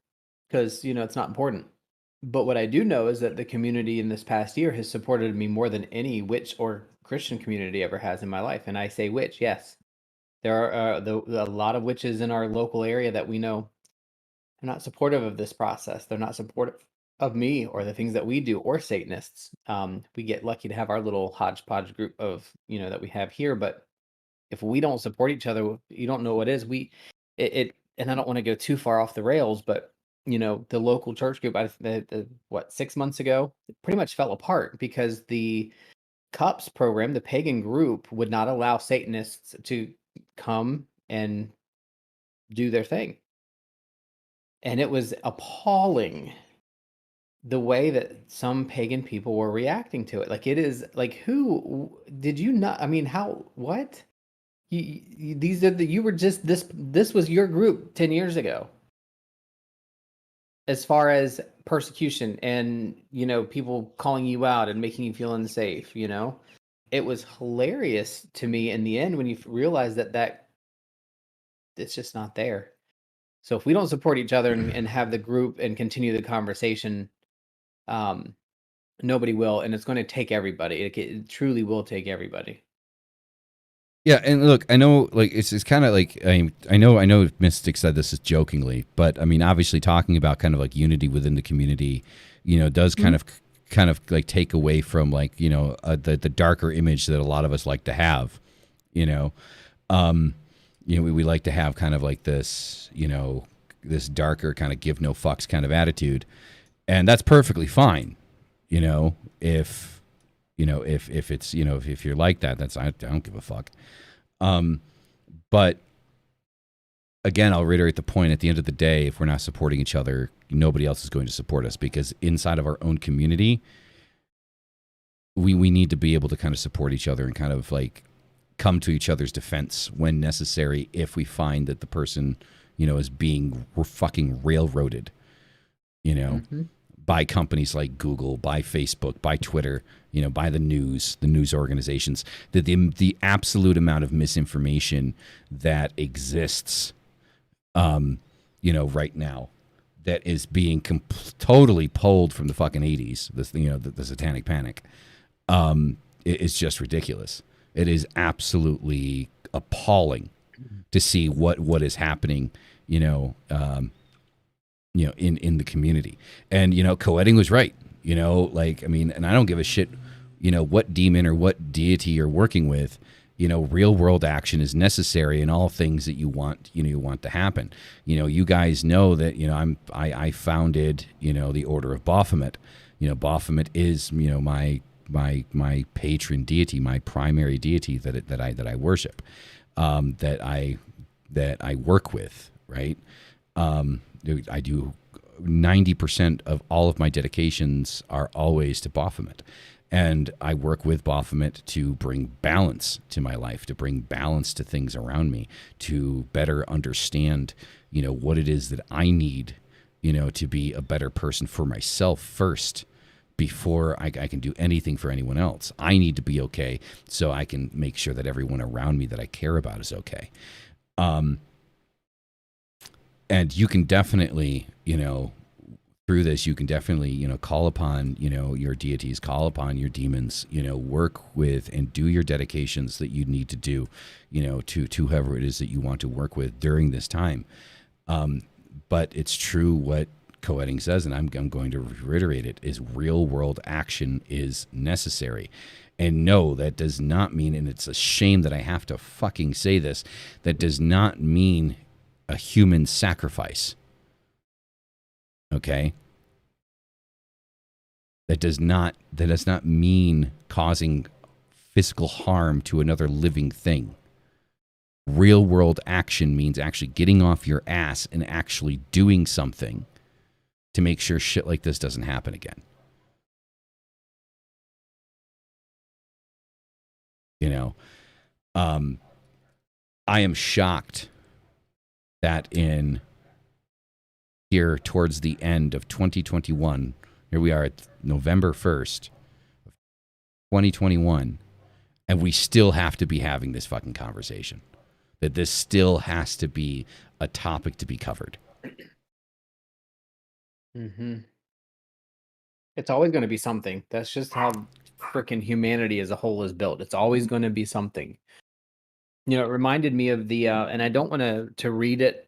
because, it's not important. But what I do know is that the community in this past year has supported me more than any witch or Christian community ever has in my life. And I say witch, yes. There are a lot of witches in our local area that we know are not supportive of this process. They're not supportive of me or the things that we do, or Satanists. We get lucky to have our little hodgepodge group of, that we have here. But if we don't support each other, you don't know what is. And I don't want to go too far off the rails, but the local church group, 6 months ago, it pretty much fell apart because the CUPS program, the pagan group, would not allow Satanists to come and do their thing. And it was appalling the way that some pagan people were reacting to it. Like, it is like, who did you not? I mean, how, what? You were just this was your group 10 years ago. As far as persecution and, people calling you out and making you feel unsafe, it was hilarious to me in the end when you realize that it's just not there. So if we don't support each other and have the group and continue the conversation, nobody will, and it's going to take everybody. It truly will take everybody. Yeah, and look, I know, like it's kind of like I know Mystic said this is jokingly, but I mean, obviously, talking about kind of like unity within the community, does kind of like take away from like the darker image that a lot of us like to have, you know, we like to have kind of like this, this darker kind of give no fucks kind of attitude, and that's perfectly fine, if if it's if you're like that, that's I don't give a fuck. But again, I'll reiterate the point. At the end of the day, if we're not supporting each other, nobody else is going to support us, because inside of our own community, we need to be able to kind of support each other and kind of like come to each other's defense when necessary if we find that the person is being fucking railroaded, by companies like Google, by Facebook, by Twitter, by the news organizations. The absolute amount of misinformation that exists, right now, that is being totally pulled from the fucking 80s, the Satanic Panic, is just ridiculous. It is absolutely appalling to see what is happening, in the community. And, Koetting was right, like, I mean, and I don't give a shit, what demon or what deity you're working with, real world action is necessary in all things that you want to happen. You guys know that, I founded, the Order of Baphomet. Baphomet is, my patron deity, my primary deity that I worship, that I work with, right? I do 90% of all of my dedications are always to Baphomet. And I work with Baphomet to bring balance to my life, to bring balance to things around me, to better understand, what it is that I need, to be a better person for myself first before I can do anything for anyone else. I need to be okay so I can make sure that everyone around me that I care about is okay. And you can definitely, through this, you can definitely, call upon, your deities, call upon your demons, work with and do your dedications that you need to do, to whoever it is that you want to work with during this time. But it's true what Koetting says, and I'm going to reiterate it, is real world action is necessary. And no, that does not mean, and it's a shame that I have to fucking say this, that does not mean a human sacrifice. Okay? That does not mean causing physical harm to another living thing. Real world action means actually getting off your ass and actually doing something to make sure shit like this doesn't happen again. I am shocked that in here towards the end of 2021, here we are at November 1st, 2021, and we still have to be having this fucking conversation. That this still has to be a topic to be covered. It's always going to be something. That's just how freaking humanity as a whole is built. It's always going to be something. It reminded me of the and I don't want to read it.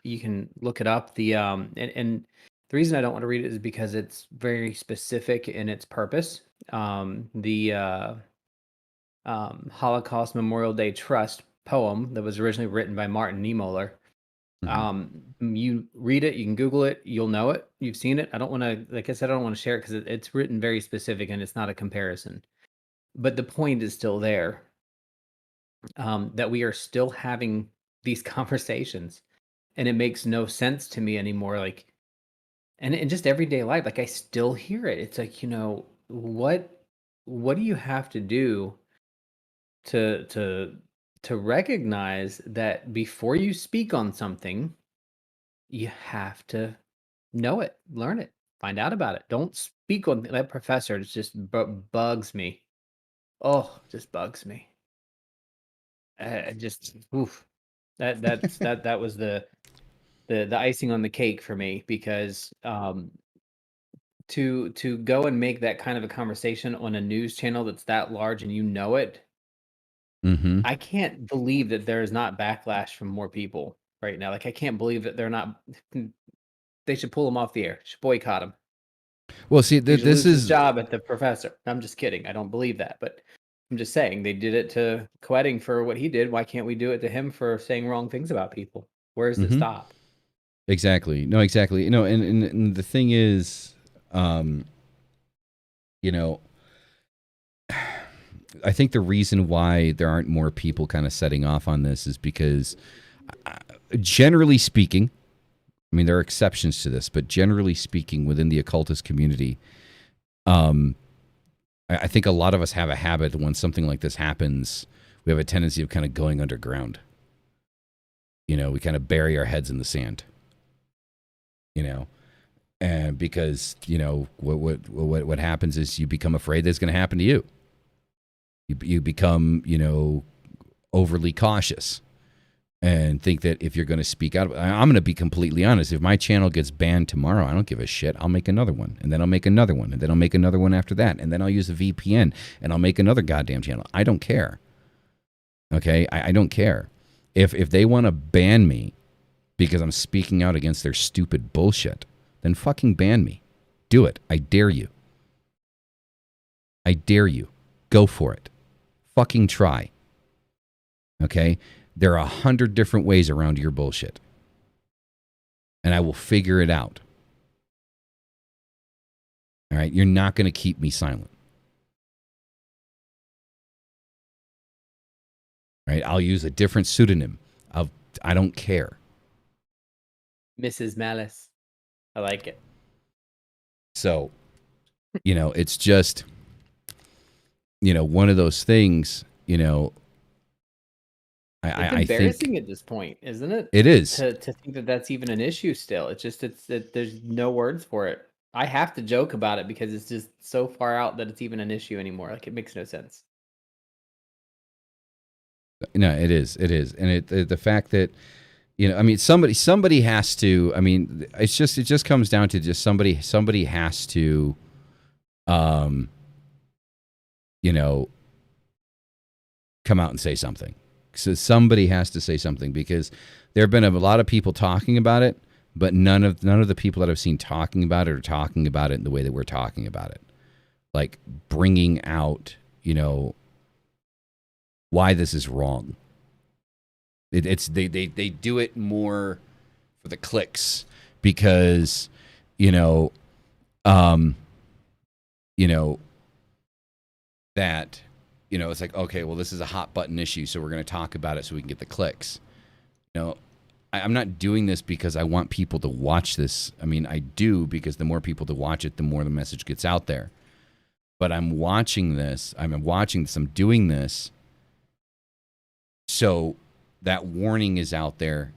You can look it up. And the reason I don't want to read it is because it's very specific in its purpose. The Holocaust Memorial Day Trust poem that was originally written by Martin Niemöller. You read it, you can Google it, you'll know it, you've seen it. I don't want to, like I said, I don't want to share it because it's written very specific and it's not a comparison. But the point is still there. That we are still having these conversations, and it makes no sense to me anymore. Like, and in just everyday life, like I still hear it. It's like, what do you have to do to recognize that before you speak on something, you have to know it, learn it, find out about it. Don't speak on that professor. It just bugs me. Oh, just bugs me. Just oof. That was the icing on the cake for me because to go and make that kind of a conversation on a news channel that's that large and you know it, Mm-hmm. I can't believe that there is not backlash from more people right now. Like, I can't believe that they're not. They should pull him off the air. Should boycott him. Well, see, He should this lose his is job at the professor. I'm just kidding. I don't believe that, but I'm just saying they did it to Koetting for what he did. Why can't we do it to him for saying wrong things about people? Where does it mm-hmm. stop? Exactly. No, exactly. You know, and the thing is, you know, I think the reason why there aren't more people kind of setting off on this is because, generally speaking, I mean, there are exceptions to this, but generally speaking, within the occultist community, I think a lot of us have a habit when something like this happens, we have a tendency of kind of going underground. You know, we kind of bury our heads in the sand. You know, and because what happens is you become afraid that's going to happen to you. You become overly cautious and think that if you're going to speak out, I'm going to be completely honest. If my channel gets banned tomorrow, I don't give a shit. I'll make another one, and then I'll make another one, and then I'll make another one after that, and then I'll use a VPN, and I'll make another goddamn channel. I don't care. Okay, I don't care. If they want to ban me because I'm speaking out against their stupid bullshit, then fucking ban me. Do it. I dare you. I dare you. Go for it. Fucking try. Okay? There are 100 different ways around your bullshit. And I will figure it out. All right? You're not going to keep me silent. All right? I'll use a different pseudonym. I don't care. Mrs. Malice. I like it. So, it's just, one of those things, it's embarrassing think at this point, isn't it? It is. To think that that's even an issue still. It's just, there's no words for it. I have to joke about it because it's just so far out that it's even an issue anymore. Like, it makes no sense. No, it is. It is. And the fact that, I mean, somebody has to, I mean, it just comes down to just somebody has to, come out and say something. So somebody has to say something, because there have been a lot of people talking about it, but none of the people that I've seen talking about it are talking about it in the way that we're talking about it. Like bringing out, why this is wrong. It's they do it more for the clicks because, that, it's like, okay, well, this is a hot button issue, so we're going to talk about it so we can get the clicks. I'm not doing this because I want people to watch this. I mean, I do, because the more people to watch it, the more the message gets out there. But I'm doing this so that warning is out there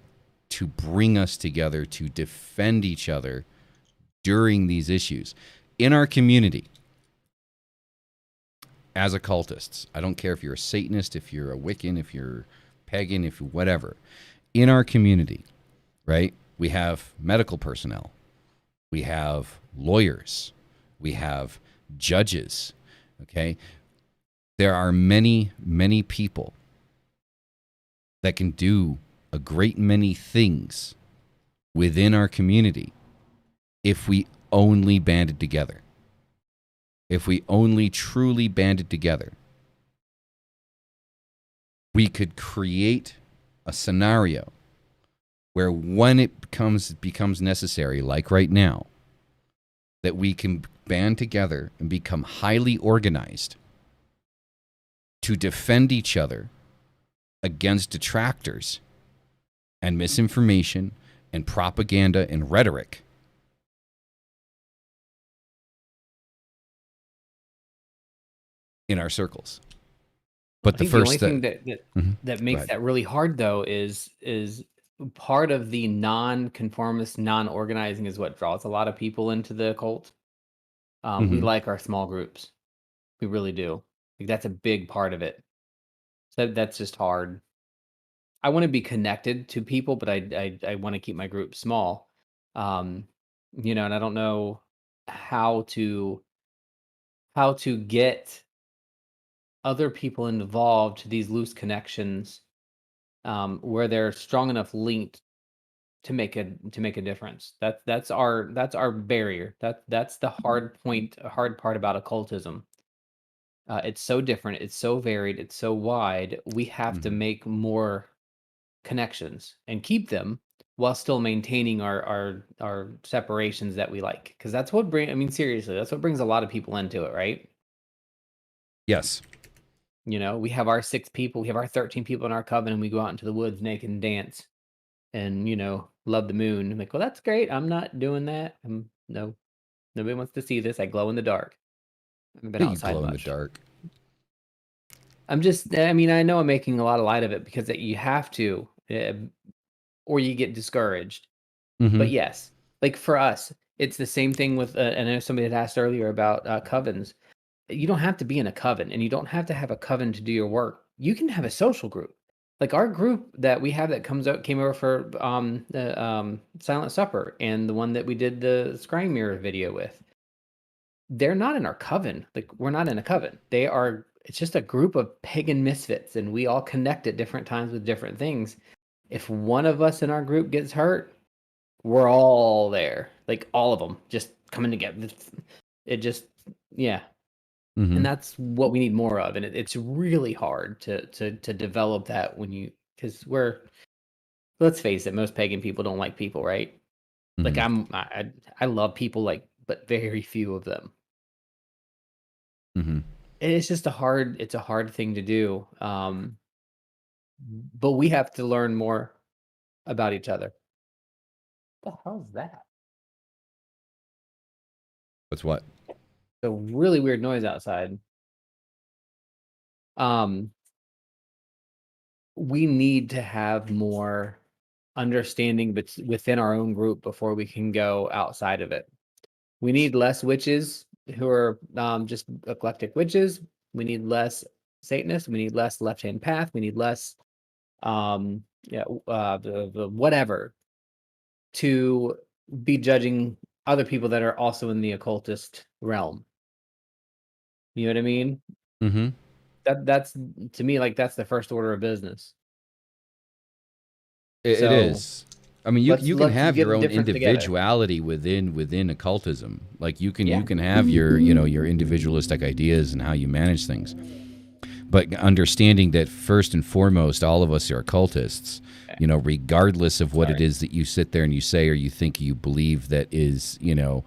to bring us together, to defend each other during these issues. In our community, as occultists, I don't care if you're a Satanist, if you're a Wiccan, if you're pagan, if you're whatever. In our community, right, we have medical personnel, we have lawyers, we have judges, okay? There are many, many people that can do a great many things within our community if we only banded together. If we only truly banded together, we could create a scenario where when it becomes necessary, like right now, that we can band together and become highly organized to defend each other against detractors and misinformation and propaganda and rhetoric. In our circles. But the only thing that makes that really hard, though, is part of the non-conformist, non-organizing is what draws a lot of people into the occult. We like our small groups. We really do. Like, that's a big part of it. So that's just hard. I want to be connected to people, but I want to keep my group small. And I don't know. how to get other people involved to these loose connections, where they're strong enough linked to make a difference. That's our barrier. That's the hard part about occultism. It's so different, it's so varied, it's so wide. We have to make more connections and keep them while still maintaining our separations that we like. Because that's what I mean, seriously, that's what brings a lot of people into it, right? Yes. We have our 6 people, we have our 13 people in our coven, and we go out into the woods naked and dance and, love the moon. I'm like, well, that's great. I'm not doing that. No, nobody wants to see this. I glow in the dark. I haven't been Yeah, you outside glow in the much. dark. I mean, I know I'm making a lot of light of it because you have to, or you get discouraged. But yes, like for us, it's the same thing with, and I know somebody had asked earlier about covens. You don't have to be in a coven, and you don't have to have a coven to do your work. You can have a social group. Like our group that we have that came over for the Silent Supper, and the one that we did the Scrying Mirror video with. They're not in our coven. Like we're not in a coven. It's just a group of pagan misfits, and we all connect at different times with different things. If one of us in our group gets hurt, we're all there. Like all of them just coming together. It just, yeah. And that's what we need more of. And it's really hard to develop that because let's face it, most pagan people don't like people, right? Like I love people, like, but very few of them. And it's just it's a hard thing to do. But we have to learn more about each other. What the hell is that? What's what? A really weird noise outside. We need to have more understanding within our own group before we can go outside of it. We need less witches who are just eclectic witches. We need less Satanists. We need less Left Hand Path. We need less the whatever to be judging other people that are also in the occultist realm. You know what I mean? That's to me, like, that's the first order of business. It is. I mean, you can Let's have get your a own difference together. individuality within occultism. Like you can Yeah. have your individualistic ideas and how you manage things. But understanding that first and foremost, all of us are occultists. Regardless of what it is that you sit there and you say or you think you believe that is, to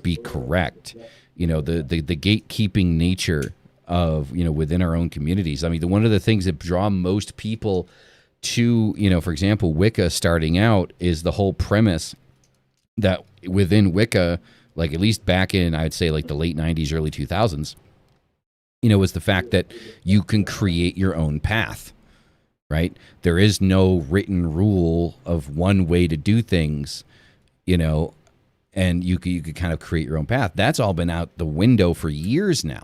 be correct. The gatekeeping nature of within our own communities. I mean, one of the things that draw most people to, for example, Wicca starting out is the whole premise that within Wicca, like at least back in, I'd say like the late 90s, early 2000s, was the fact that you can create your own path, right? There is no written rule of one way to do things, and you could kind of create your own path. That's all been out the window for years now.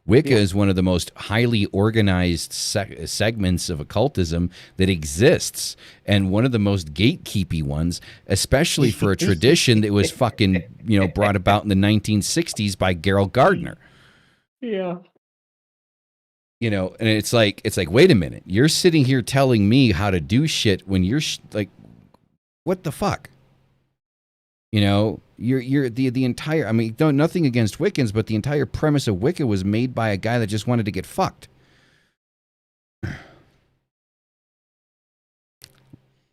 Wicca is one of the most highly organized segments of occultism that exists, and one of the most gatekeepy ones, especially for a tradition that was fucking, brought about in the 1960s by Gerald Gardner. Yeah. And it's like, wait a minute, you're sitting here telling me how to do shit when you're like, what the fuck? You're the entire, I mean, nothing against Wiccans, but the entire premise of Wicca was made by a guy that just wanted to get fucked.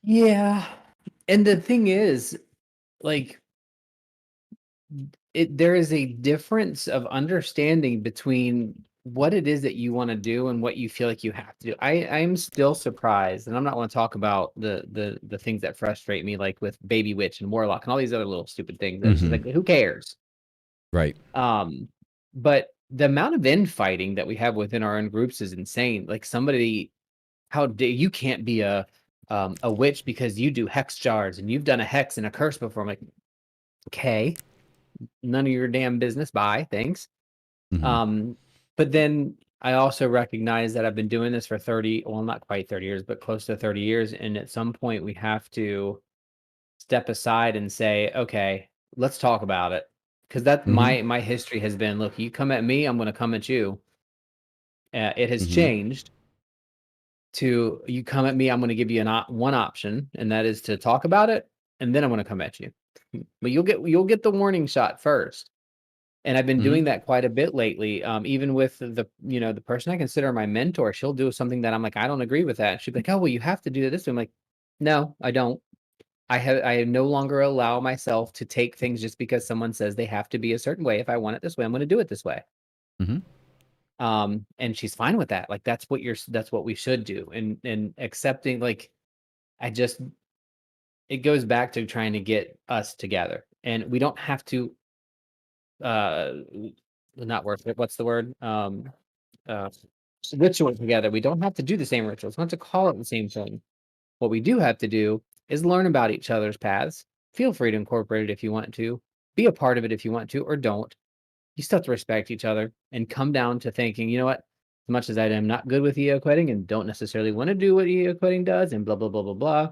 Yeah. And the thing is, like, there is a difference of understanding between what it is that you want to do and what you feel like you have to do. I'm still surprised, and I'm not want to talk about the things that frustrate me, like with Baby Witch and Warlock and all these other little stupid things. It's just like, who cares? Right. But the amount of infighting that we have within our own groups is insane. Like you can't be a witch because you do hex jars and you've done a hex and a curse before. I'm like, okay, none of your damn business. Bye, thanks. But then I also recognize that I've been doing this for 30, well, not quite 30 years, but close to 30 years. And at some point we have to step aside and say, okay, let's talk about it. Because that Mm-hmm. my history has been, look, you come at me, I'm going to come at you. It has Mm-hmm. changed to you come at me, I'm going to give you one option, and that is to talk about it, and then I'm going to come at you. But you'll get the warning shot first. And I've been Mm-hmm. doing that quite a bit lately. Even with the person I consider my mentor, she'll do something that I'm like, I don't agree with that. She'll be like, oh, well, you have to do it this way. I'm like, no, I don't. I no longer allow myself to take things just because someone says they have to be a certain way. If I want it this way, I'm going to do it this way. Mm-hmm. And she's fine with that. Like that's what we should do. And accepting, like, I just it goes back to trying to get us together. And we don't have to uh not worth it. What's the word? Uh Ritual together. We don't have to do the same rituals. We don't have to call it the same thing. What we do have to do is learn about each other's paths. Feel free to incorporate it if you want to. Be a part of it if you want to, or don't. You still have to respect each other and come down to thinking, you know what? As much as I am not good with Koetting and don't necessarily want to do what Koetting does and blah, blah, blah, blah, blah,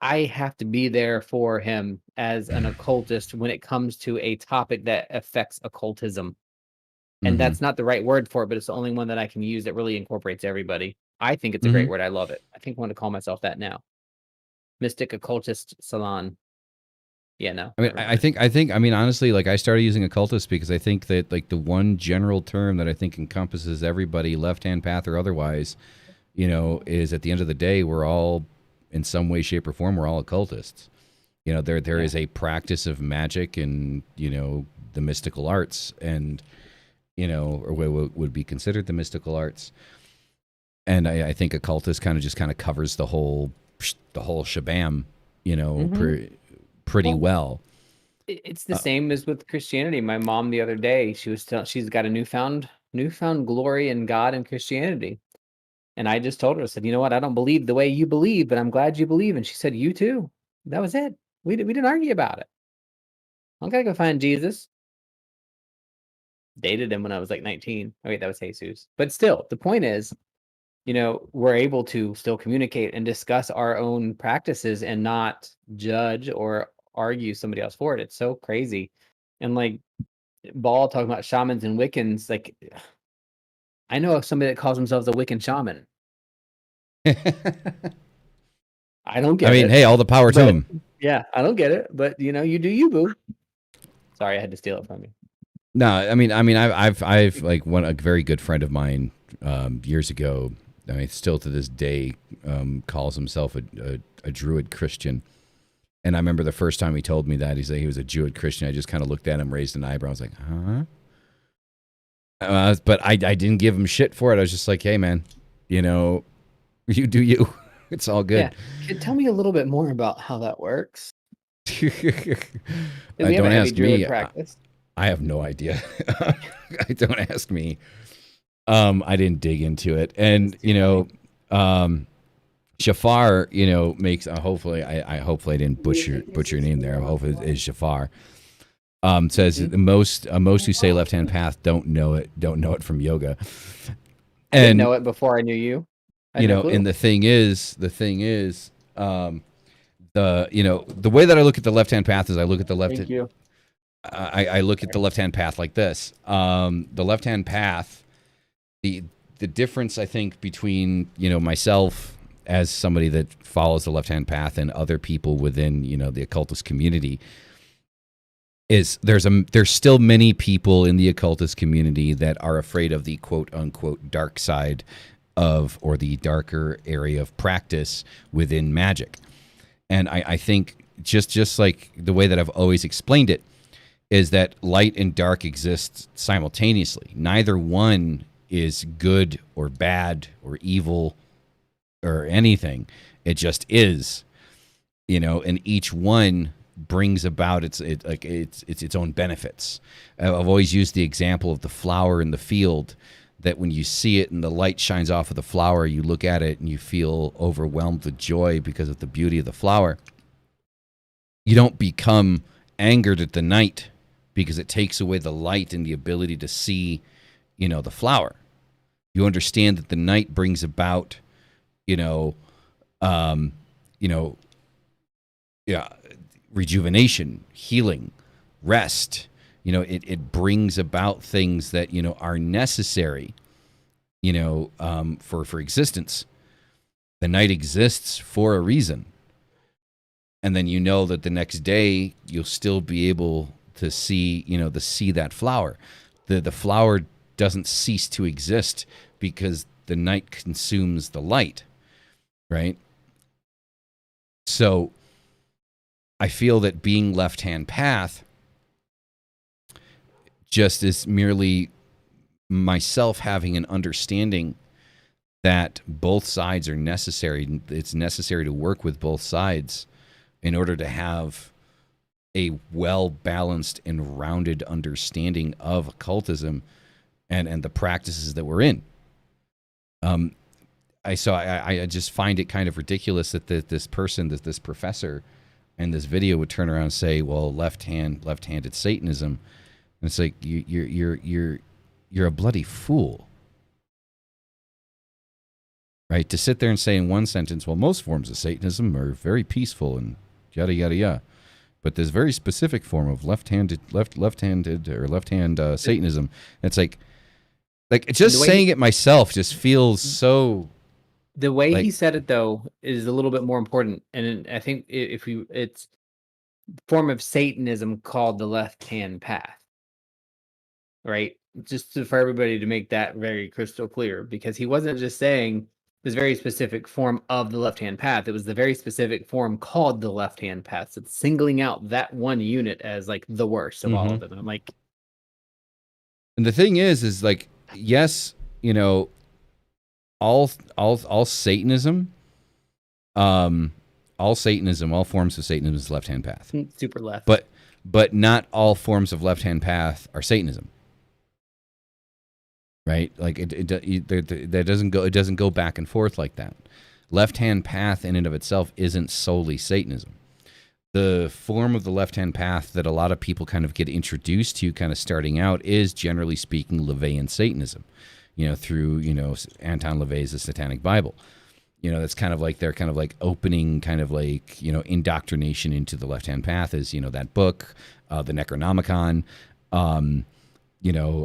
I have to be there for him as an occultist when it comes to a topic that affects occultism. And Mm-hmm. that's not the right word for it, but it's the only one that I can use that really incorporates everybody. I think it's a Mm-hmm. great word. I love it. I think I want to call myself that now. Mystic Occultist Salon. Yeah, no, I mean, never I mind. think, I mean, honestly, like I started using occultist because I think that like the one general term that I think encompasses everybody, left hand path or otherwise, is at the end of the day, we're all in some way, shape, or form, we're all occultists. There Yeah. is a practice of magic and the mystical arts, and or what would be considered the mystical arts. And I think occultist kind of covers the whole shabam, Hmm. pretty Well, well. it's the same as with Christianity. My mom the other day, she's got a newfound glory in God and Christianity. And I just told her, I said, you know what? I don't believe the way you believe, but I'm glad you believe. And she said, you too. That was it. We didn't argue about it. I gotta go find Jesus. Dated him when I was like 19. Oh, wait, that was Jesus. But still, the point is, we're able to still communicate and discuss our own practices and not judge or argue somebody else for it. It's so crazy. And like Ball talking about shamans and Wiccans, like I know of somebody that calls themselves a Wiccan shaman. I don't I get mean, it, hey, all the power to but him. yeah, I don't get it. But you do you, boo. Sorry, I had to steal it from you. No, I've like a very good friend of mine years ago. I mean, still to this day, calls himself a Druid Christian. And I remember the first time he told me that he was a Druid Christian. I just kind of looked at him, raised an eyebrow. I was like, huh? But I didn't give him shit for it. I was just like, hey, man, you do you. It's all Yeah, good. tell me a little bit more about how that works. We have a Don't heavy ask druid me. practice. I have no idea. Don't ask me. I didn't dig into it, That's and too funny. Shafar, makes hopefully I hopefully I didn't butcher your name there. Hopefully it is Shafar. Says Hmm. most who say left hand path don't know it from yoga, I didn't and know it before I knew you. I had no and clue. the way that I look at the left hand path is I look at the left. Thank you. I look at the left hand path like this. The left hand path, the difference I think between myself as somebody that follows the left hand path and other people within the occultist community is there's still many people in the occultist community that are afraid of the quote unquote dark side of, or the darker area of practice within magic. And I think just like the way that I've always explained it is that light and dark exist simultaneously. Neither one is good or bad or evil or anything. It just is, and each one brings about its own benefits. I've always used the example of the flower in the field, that when you see it and the light shines off of the flower, you look at it and you feel overwhelmed with joy because of the beauty of the flower. You don't become angered at the night because it takes away the light and the ability to see, the flower. You understand that the night brings about, you know, um, you know, yeah, rejuvenation, healing, rest. It brings about things that, are necessary, for existence. The night exists for a reason. And then that the next day you'll still be able to see, see that flower. The flower doesn't cease to exist because the night consumes the light, right? So I feel that being left-hand path just is merely myself having an understanding that both sides are necessary. It's necessary to work with both sides in order to have a well-balanced and rounded understanding of occultism and the practices that we're in. I just find it kind of ridiculous that this professor in this video would turn around and say, well, left-handed Satanism. And it's like, you're a bloody fool. Right? To sit there and say in one sentence, well, most forms of Satanism are very peaceful and yada, yada, yada. But this very specific form of left-handed Satanism, it's like just saying it myself just feels so. The way he said it, though, is a little bit more important. And I think it's form of Satanism called the left-hand path. Right? Just for everybody to make that very crystal clear, because he wasn't just saying this very specific form of the left-hand path. It was the very specific form called the left-hand path. So it's singling out that one unit as like the worst of all of them. And I'm like, and the thing is like, yes, all Satanism, all forms of Satanism is left-hand path. Super left. But not all forms of left-hand path are Satanism. Right? Like that doesn't go back and forth like that. Left-hand path in and of itself isn't solely Satanism. The form of the left-hand path that a lot of people kind of get introduced to kind of starting out is, generally speaking, LaVeyan Satanism, through, Anton LaVey's The Satanic Bible. That's kind of like their kind of like opening kind of like, indoctrination into the left-hand path is, that book, the Necronomicon. I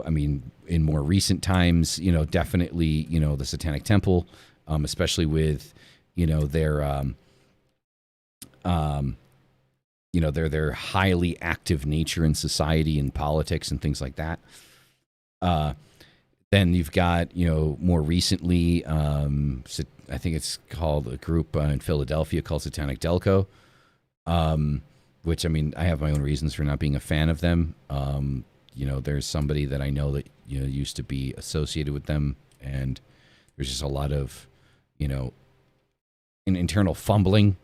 mean, in more recent times, definitely, the Satanic Temple, especially with, their their highly active nature in society and politics and things like that. Then you've got, more recently, I think it's called a group in Philadelphia called Satanic Delco, which, I mean, I have my own reasons for not being a fan of them. There's somebody that I know that, used to be associated with them, and there's just a lot of, an internal fumbling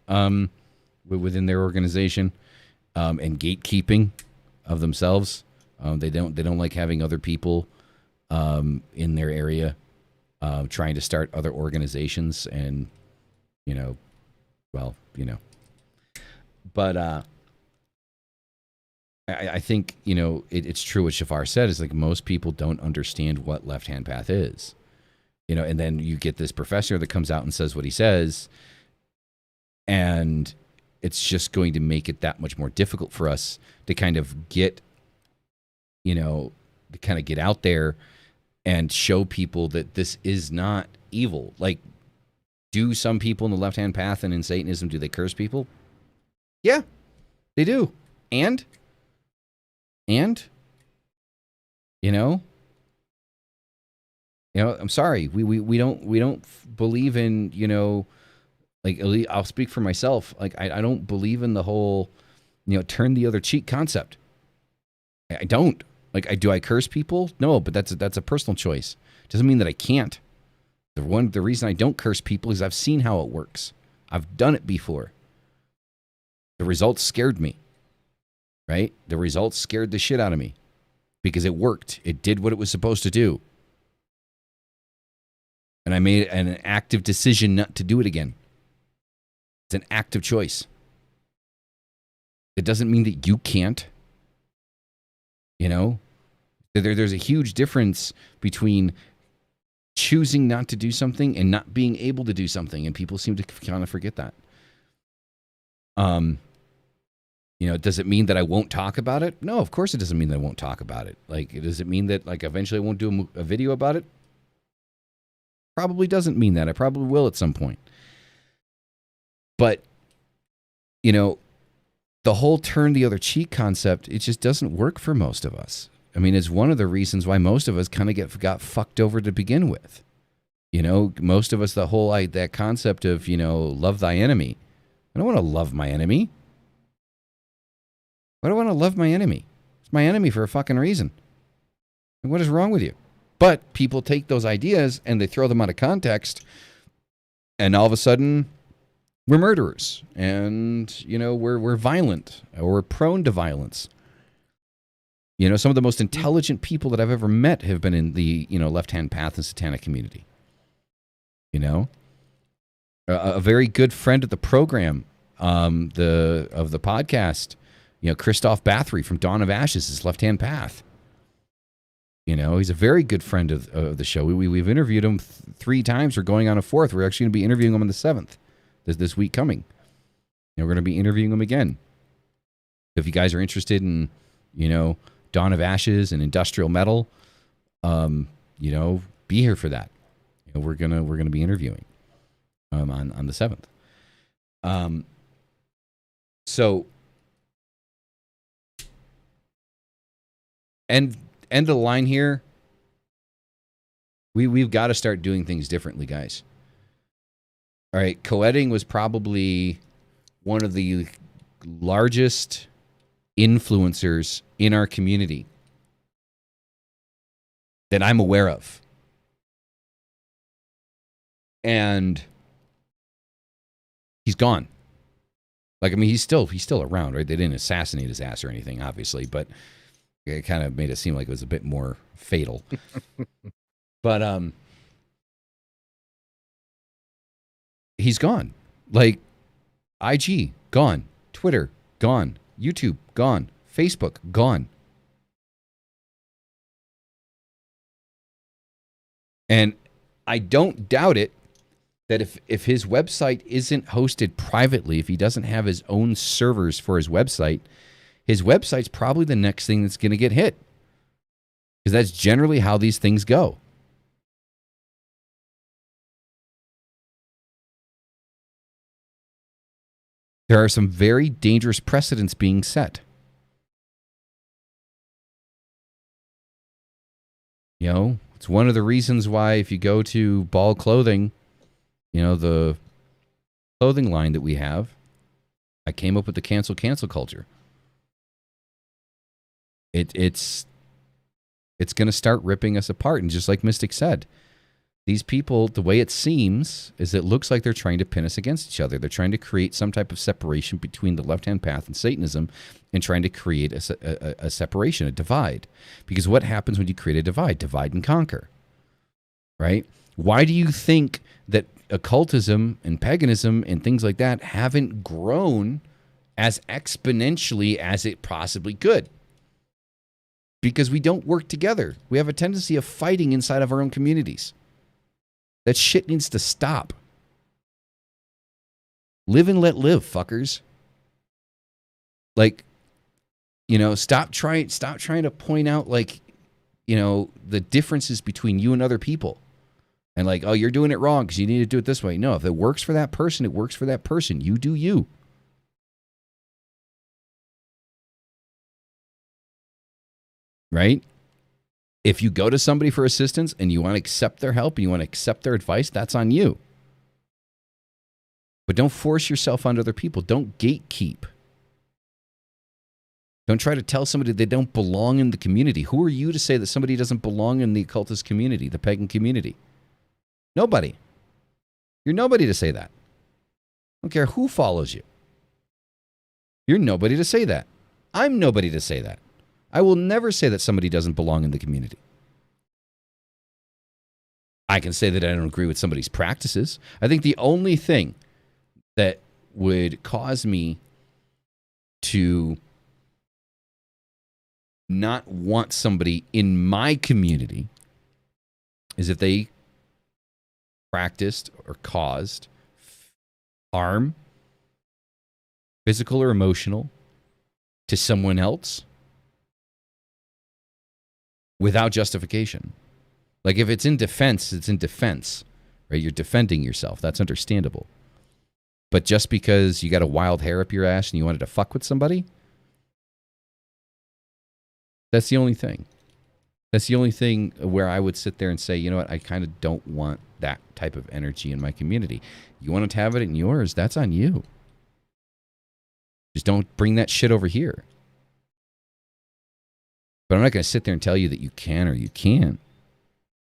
within their organization, and gatekeeping of themselves. They don't like having other people in their area trying to start other organizations, and but I think it's true what Shafar said, is like most people don't understand what left-hand path is, and then you get this professor that comes out and says what he says, and it's just going to make it that much more difficult for us to kind of get out there and show people that this is not evil. Like, do some people in the left-hand path and in Satanism, do they curse people? Yeah, they do. And I'm sorry, we don't believe in, like, I'll speak for myself. Like, I don't believe in the whole, turn the other cheek concept. I don't. Like, do I curse people? No, but that's a personal choice. Doesn't mean that I can't. The reason I don't curse people is I've seen how it works. I've done it before. The results scared me. Right? The results scared the shit out of me because it worked. It did what it was supposed to do. And I made an active decision not to do it again. It's an active choice. It doesn't mean that you can't. There's a huge difference between choosing not to do something and not being able to do something, and people seem to kind of forget that. You know, does it mean that I won't talk about it? No, of course it doesn't mean that I won't talk about it. Like, does it mean that like eventually I won't do a video about it? Probably doesn't mean that. I probably will at some point. But, you know, the whole turn the other cheek concept, it just doesn't work for most of us. I mean, it's one of the reasons why most of us kind of got fucked over to begin with. You know, most of us, the whole that concept of, you know, love thy enemy. I don't want to love my enemy. Why do I want to love my enemy? It's my enemy for a fucking reason. What is wrong with you? But people take those ideas and they throw them out of context, and all of a sudden we're murderers, and you know we're violent, or we're prone to violence. You know, some of the most intelligent people that I've ever met have been in the, you know, left-hand path and satanic community. You know, a very good friend of the program, of the podcast, you know, Christoph Bathory from Dawn of Ashes is left-hand path. You know, he's a very good friend of the show. We've interviewed him 3 times. We're going on a 4th. We're actually going to be interviewing him on the 7th, this week coming. And we're going to be interviewing him again. If you guys are interested in, you know, Dawn of Ashes and industrial metal, you know, be here for that. You know, we're gonna be interviewing on the 7th. So. And end of the line here, we've got to start doing things differently, guys. All right, Koetting was probably one of the largest influencers in our community that I'm aware of. And he's gone. Like, I mean, he's still around, right? They didn't assassinate his ass or anything, obviously, but it kind of made it seem like it was a bit more fatal. But he's gone. Like, IG, gone. Twitter, gone. YouTube, gone. Facebook, gone. And I don't doubt it that if his website isn't hosted privately, if he doesn't have his own servers for his website's probably the next thing that's going to get hit. Because that's generally how these things go. There are some very dangerous precedents being set. You know, it's one of the reasons why if you go to Ball Clothing, you know, the clothing line that we have, I came up with the cancel culture. It's going to start ripping us apart. And just like Mystic said, these people, the way it seems, is it looks like they're trying to pin us against each other. They're trying to create some type of separation between the left-hand path and Satanism, and trying to create a separation, a divide. Because what happens when you create a divide? Divide and conquer. Right? Why do you think that occultism and paganism and things like that haven't grown as exponentially as it possibly could? Because we don't work together. We have a tendency of fighting inside of our own communities. That shit needs to stop. Live and let live, fuckers. Like, you know, stop trying to point out, like, you know, the differences between you and other people. And like, oh, you're doing it wrong because you need to do it this way. No, if it works for that person, it works for that person. You do you. Right? If you go to somebody for assistance and you want to accept their help and you want to accept their advice, that's on you. But don't force yourself on other people. Don't gatekeep. Don't try to tell somebody they don't belong in the community. Who are you to say that somebody doesn't belong in the occultist community, the pagan community? Nobody. You're nobody to say that. I don't care who follows you. You're nobody to say that. I'm nobody to say that. I will never say that somebody doesn't belong in the community. I can say that I don't agree with somebody's practices. I think the only thing that would cause me to not want somebody in my community is if they practiced or caused harm, physical or emotional, to someone else without justification. Like if it's in defense, it's in defense, right? You're defending yourself. That's understandable. But just because you got a wild hair up your ass and you wanted to fuck with somebody, that's the only thing. That's the only thing where I would sit there and say, you know what, I kind of don't want that type of energy in my community. You want to have it in yours, that's on you. Just don't bring that shit over here. But I'm not going to sit there and tell you that you can or you can't.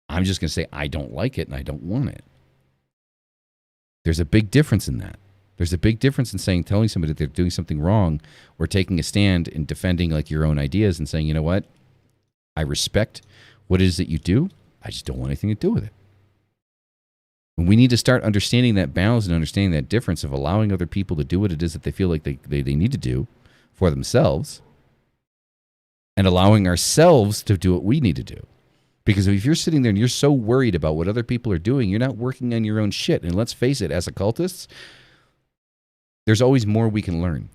I'm just going to say I don't like it and I don't want it. There's a big difference in that. There's a big difference in telling somebody that they're doing something wrong or taking a stand and defending like your own ideas and saying, you know what, I respect what it is that you do. I just don't want anything to do with it. And we need to start understanding that balance and understanding that difference of allowing other people to do what it is that they feel like they need to do for themselves and allowing ourselves to do what we need to do. Because if you're sitting there and you're so worried about what other people are doing, you're not working on your own shit. And let's face it, as occultists, there's always more we can learn.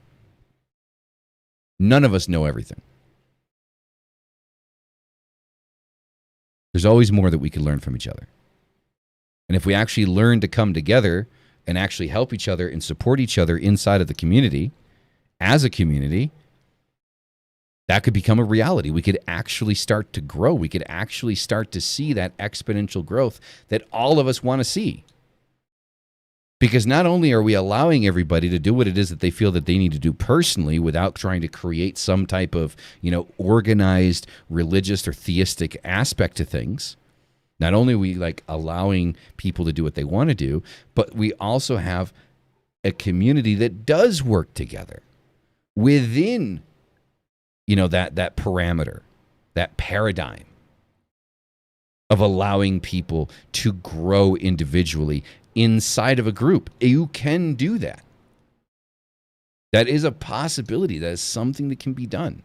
None of us know everything. There's always more that we can learn from each other. And if we actually learn to come together and actually help each other and support each other inside of the community, as a community, that could become a reality. We could actually start to grow. We could actually start to see that exponential growth that all of us want to see. Because not only are we allowing everybody to do what it is that they feel that they need to do personally without trying to create some type of, organized religious or theistic aspect to things. Not only are we like allowing people to do what they want to do, but we also have a community that does work together within, that parameter, that paradigm of allowing people to grow individually inside of a group. You can do that. That is a possibility. That is something that can be done.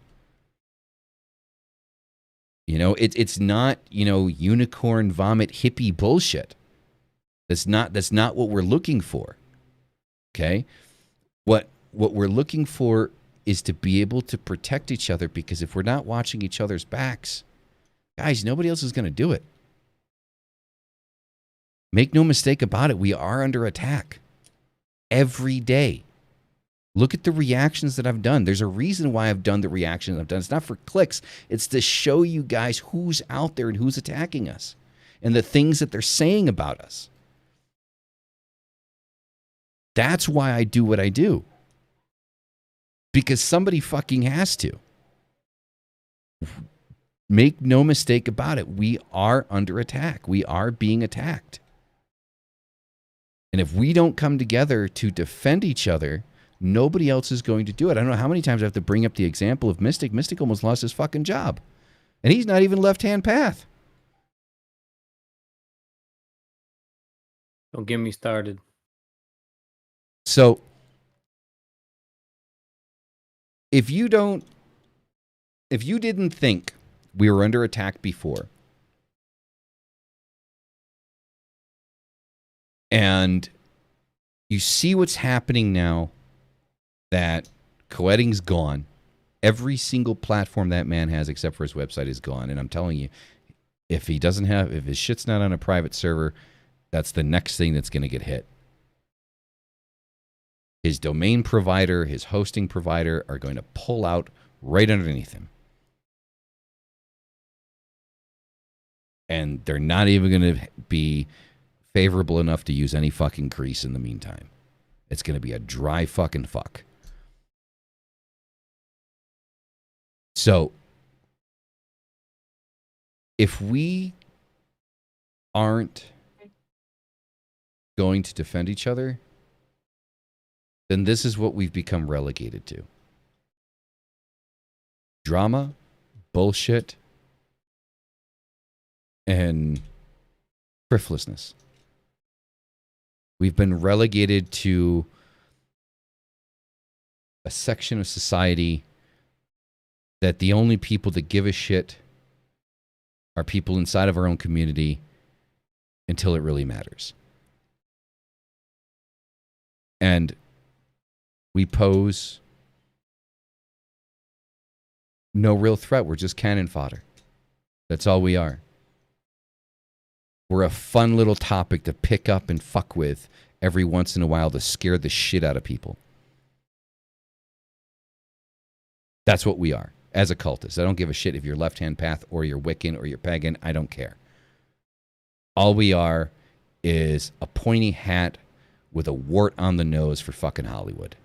It's not, unicorn vomit hippie bullshit. That's not what we're looking for. Okay? What we're looking for is to be able to protect each other, because if we're not watching each other's backs, guys, nobody else is going to do it. Make no mistake about it, we are under attack every day. Look at the reactions that I've done. There's a reason why I've done the reactions I've done. It's not for clicks. It's to show you guys who's out there and who's attacking us and the things that they're saying about us. That's why I do what I do. Because somebody fucking has to. Make no mistake about it. We are under attack. We are being attacked. And if we don't come together to defend each other, nobody else is going to do it. I don't know how many times I have to bring up the example of Mystic. Mystic almost lost his fucking job. And he's not even left-hand path. Don't get me started. So, if you didn't think we were under attack before, and you see what's happening now that Koetting's gone, every single platform that man has except for his website is gone. And I'm telling you, if his shit's not on a private server, that's the next thing that's going to get hit. His domain provider, his hosting provider are going to pull out right underneath him. And they're not even going to be favorable enough to use any fucking grease in the meantime. It's going to be a dry fucking fuck. So, if we aren't going to defend each other, then this is what we've become relegated to. Drama, bullshit, and frivolousness. We've been relegated to a section of society that the only people that give a shit are people inside of our own community until it really matters. And we pose No real threat. We're just cannon fodder. That's all we are. We're a fun little topic to pick up and fuck with every once in a while to scare the shit out of people. That's what we are as occultists. I don't give a shit if you're left-hand path or you're Wiccan or you're pagan. I don't care. All we are is a pointy hat with a wart on the nose for fucking Hollywood.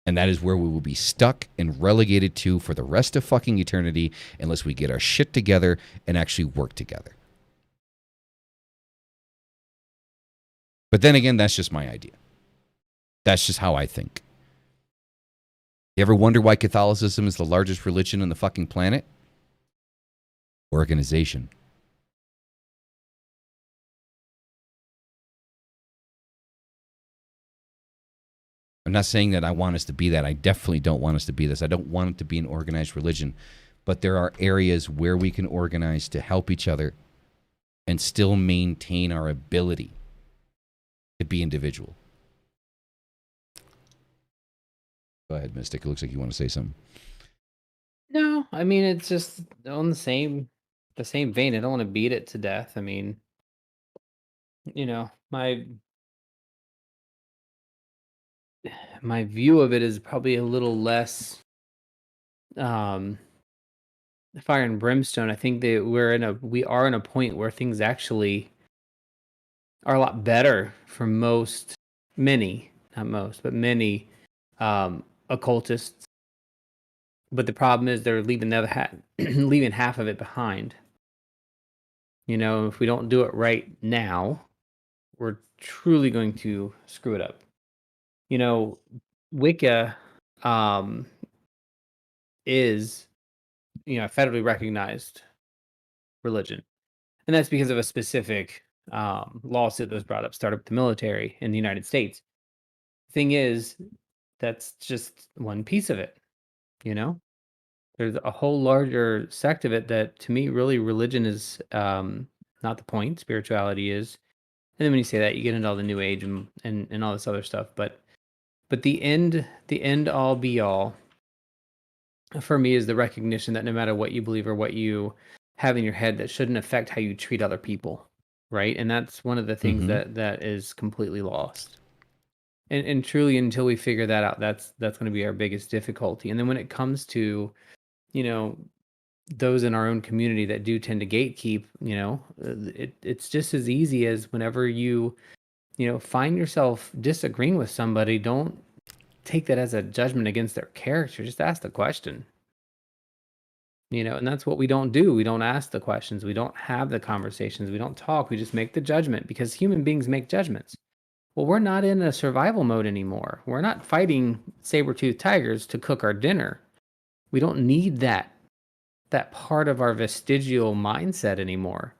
And that is where we will be stuck and relegated to for the rest of fucking eternity unless we get our shit together and actually work together. But then again, that's just my idea. That's just how I think. You ever wonder why Catholicism is the largest religion on the fucking planet? Organization. I'm not saying that I want us to be that. I definitely don't want us to be this. I don't want it to be an organized religion. But there are areas where we can organize to help each other and still maintain our ability to be individual. Go ahead, Mystic. It looks like you want to say something. No, I mean, it's just on the same vein. I don't want to beat it to death. I mean, my view of it is probably a little less um fire and brimstone. I think that we are in a point where things actually are a lot better for many, not most, but many occultists. But the problem is they're leaving the other leaving half of it behind. If we don't do it right now, we're truly going to screw it up. Wicca is a federally recognized religion, and that's because of a specific lawsuit that was brought up, started with the military in the United States. Thing is, that's just one piece of it. There's a whole larger sect of it that, to me, really religion is not the point. Spirituality is, and then when you say that, you get into all the New Age and all this other stuff. But the end all be all for me is the recognition that no matter what you believe or what you have in your head, that shouldn't affect how you treat other people, right? And that's one of the things that is completely lost. And truly, until we figure that out, that's going to be our biggest difficulty. And then when it comes to, those in our own community that do tend to gatekeep, it's just as easy as whenever you find yourself disagreeing with somebody, don't take that as a judgment against their character. Just ask the question. And that's what we don't do. We don't ask the questions. We don't have the conversations. We don't talk. We just make the judgment because human beings make judgments. Well, we're not in a survival mode anymore. We're not fighting saber-toothed tigers to cook our dinner. We don't need that part of our vestigial mindset anymore.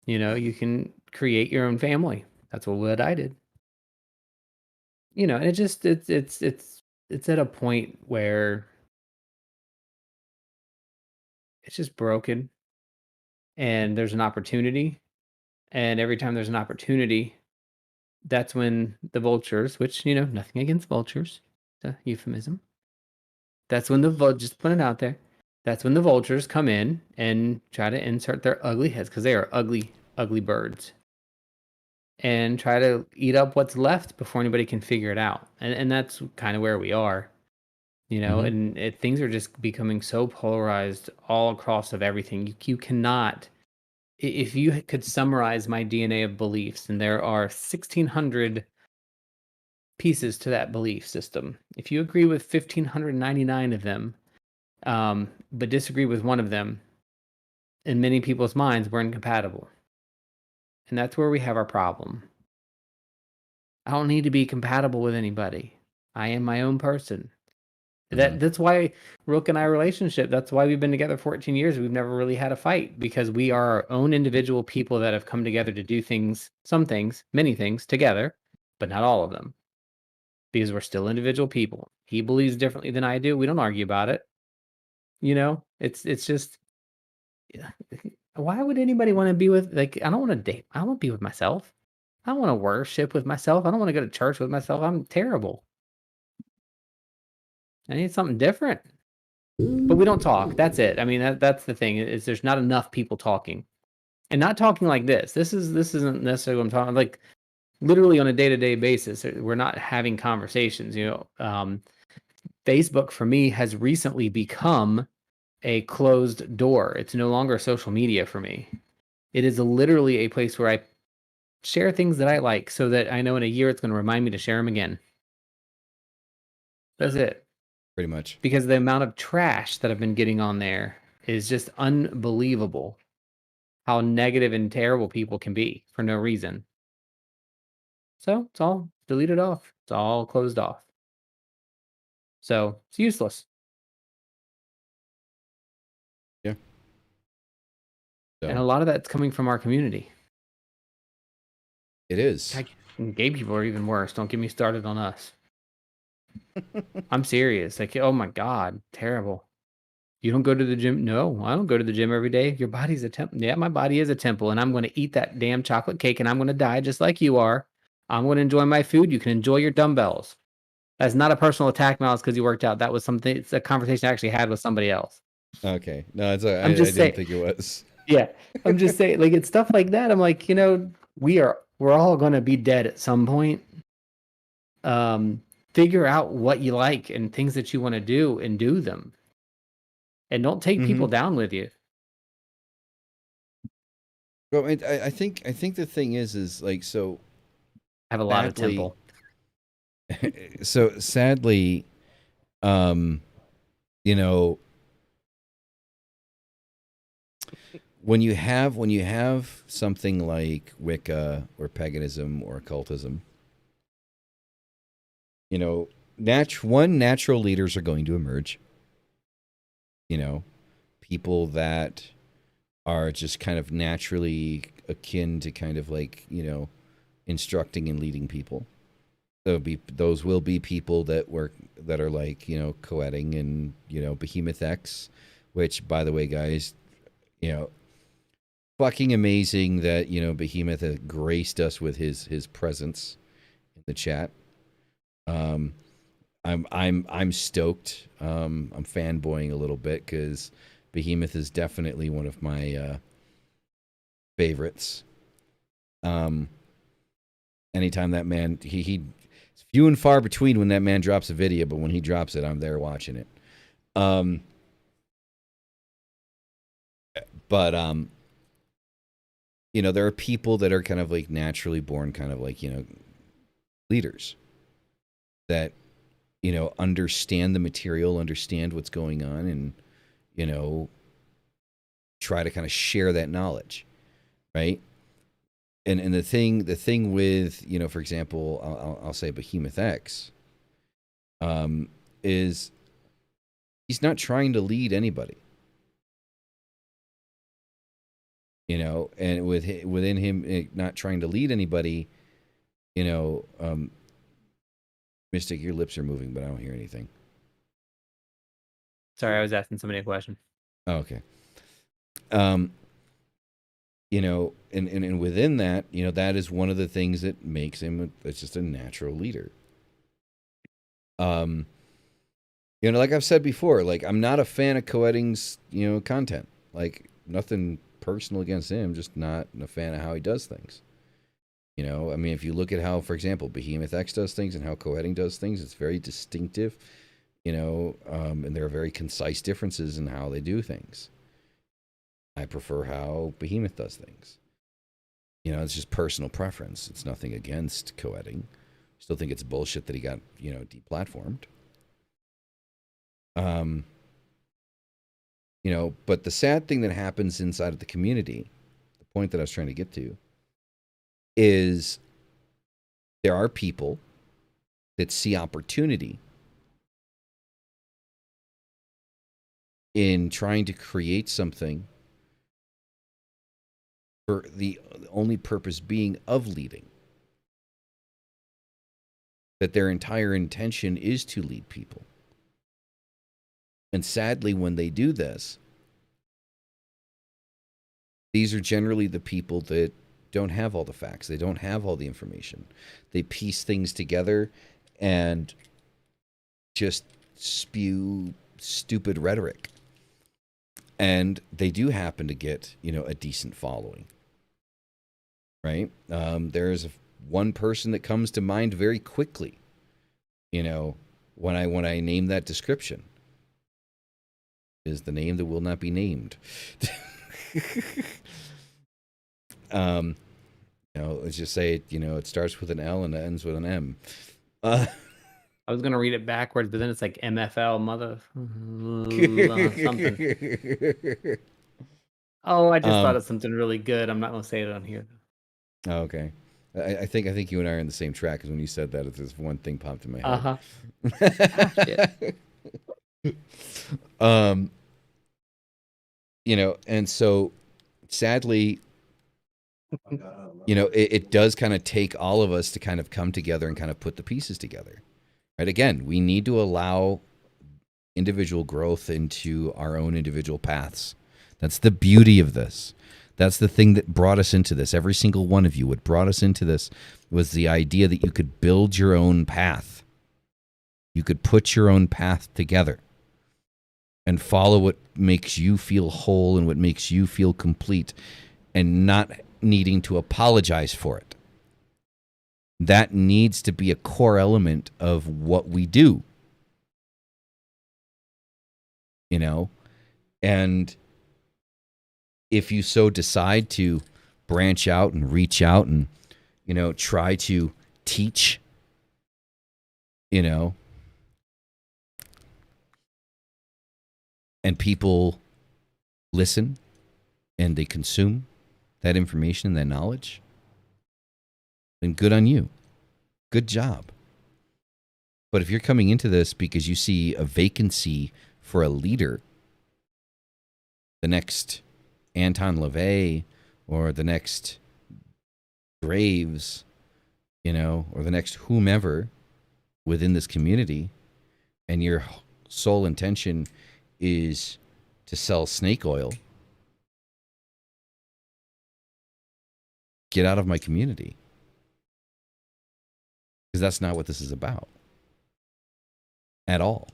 You can create your own family. That's what I did. And it's at a point where it's just broken, and there's an opportunity, and every time there's an opportunity, that's when the vultures, which nothing against vultures, it's a euphemism. That's when just put it out there. That's when the vultures come in and try to insert their ugly heads, because they are ugly, ugly birds, and try to eat up what's left before anybody can figure it out. And that's kind of where we are, and things are just becoming so polarized all across of everything. You cannot, if you could summarize my DNA of beliefs, and there are 1,600 pieces to that belief system. If you agree with 1,599 of them, but disagree with one of them, in many people's minds, we're incompatible. And that's where we have our problem. I don't need to be compatible with anybody. I am my own person. That's why Rook and I relationship, that's why we've been together 14 years. We've never really had a fight, because we are our own individual people that have come together to do things, some things, many things together, but not all of them. Because we're still individual people. He believes differently than I do. We don't argue about it. It's just, why would anybody want to be with, I don't want to date. I don't want to be with myself. I don't want to worship with myself. I don't want to go to church with myself. I'm terrible. I need something different. But we don't talk. That's it. I mean, that's the thing, is there's not enough people talking. And not talking like this. This isn't necessarily what I'm talking like literally on a day-to-day basis. We're not having conversations, Facebook for me has recently become a closed door. It's no longer social media for me. It is literally a place where I share things that I like so that I know in a year it's going to remind me to share them again. That's it. Pretty much. Because the amount of trash that I've been getting on there is just unbelievable. How negative and terrible people can be for no reason. So it's all deleted off. It's all closed off. So it's useless. Yeah. And a So lot of that's coming from our community. it is. Gay people are even worse. Don't get me started on us. I'm serious. Like, oh my God, terrible. You don't go to the gym? No, I don't go to the gym every day. Your body's a temple. Yeah, my body is a temple, and I'm going to eat that damn chocolate cake, and I'm going to die just like you are. I'm going to enjoy my food. You can enjoy your dumbbells. That's not a personal attack, Malice, because you worked out. That was something. It's a conversation I actually had with somebody else. Okay. No, it's I I'm just didn't saying. think it was. Yeah, I'm just saying. Like, it's stuff like that. I'm like, we're all going to be dead at some point. Figure out what you like and things that you want to do and do them. And don't take people down with you. Well, I think the thing is like, so I have a lot of temple. So sadly, you know, when you have something like Wicca or paganism or occultism, natural leaders are going to emerge. People that are just kind of naturally akin to kind of like, instructing and leading people. Those will be people that are like, Koetting and, Behemoth X, which, by the way, guys, fucking amazing that, Behemoth has graced us with his presence in the chat. I'm stoked. I'm fanboying a little bit because Behemoth is definitely one of my favorites. Anytime that man, it's few and far between when that man drops a video, but when he drops it, I'm there watching it. But there are people that are kind of like naturally born, kind of like, leaders that, understand the material, understand what's going on, and, try to kind of share that knowledge, right? And the thing with, for example, I'll say Behemoth X, is he's not trying to lead anybody, and within him not trying to lead anybody, Mystic, your lips are moving, but I don't hear anything. Sorry, I was asking somebody a question. Oh, okay. And within that, that is one of the things that makes him it's just a natural leader. Like I've said before, like I'm not a fan of Koetting's, content. Like nothing personal against him, just not a fan of how he does things. I mean, if you look at how, for example, Behemoth X does things and how Koetting does things, it's very distinctive, and there are very concise differences in how they do things. I prefer how Behemoth does things. It's just personal preference. It's nothing against Koetting. Still think it's bullshit that he got, deplatformed. But the sad thing that happens inside of the community, the point that I was trying to get to, is there are people that see opportunity in trying to create something for the only purpose being of leading. That their entire intention is to lead people. And sadly, when they do this, these are generally the people that don't have all the facts. They don't have all the information. They piece things together and just spew stupid rhetoric. And they do happen to get, a decent following, right? There's one person that comes to mind very quickly, when I name that description, is the name that will not be named. Let's just say it starts with an L and it ends with an M. I was gonna read it backwards, but then it's like MFL mother something. Oh, I just thought of something really good. I'm not gonna say it on here. Oh, okay. I think you and I are on the same track, because when you said that, this one thing popped in my head. Shit. And so sadly, it does kind of take all of us to kind of come together and kind of put the pieces together. Right? Again, we need to allow individual growth into our own individual paths. That's the beauty of this. That's the thing that brought us into this. Every single one of you, what brought us into this was the idea that you could build your own path. You could put your own path together and follow what makes you feel whole and what makes you feel complete, and not needing to apologize for it. That needs to be a core element of what we do. And if you so decide to branch out and reach out and, try to teach, and people listen and they consume that information, that knowledge, then good on you. Good job. But if you're coming into this because you see a vacancy for a leader, the next Anton LaVey or the next Graves, or the next whomever within this community, and your sole intention is to sell snake oil, get out of my community. Because that's not what this is about at all.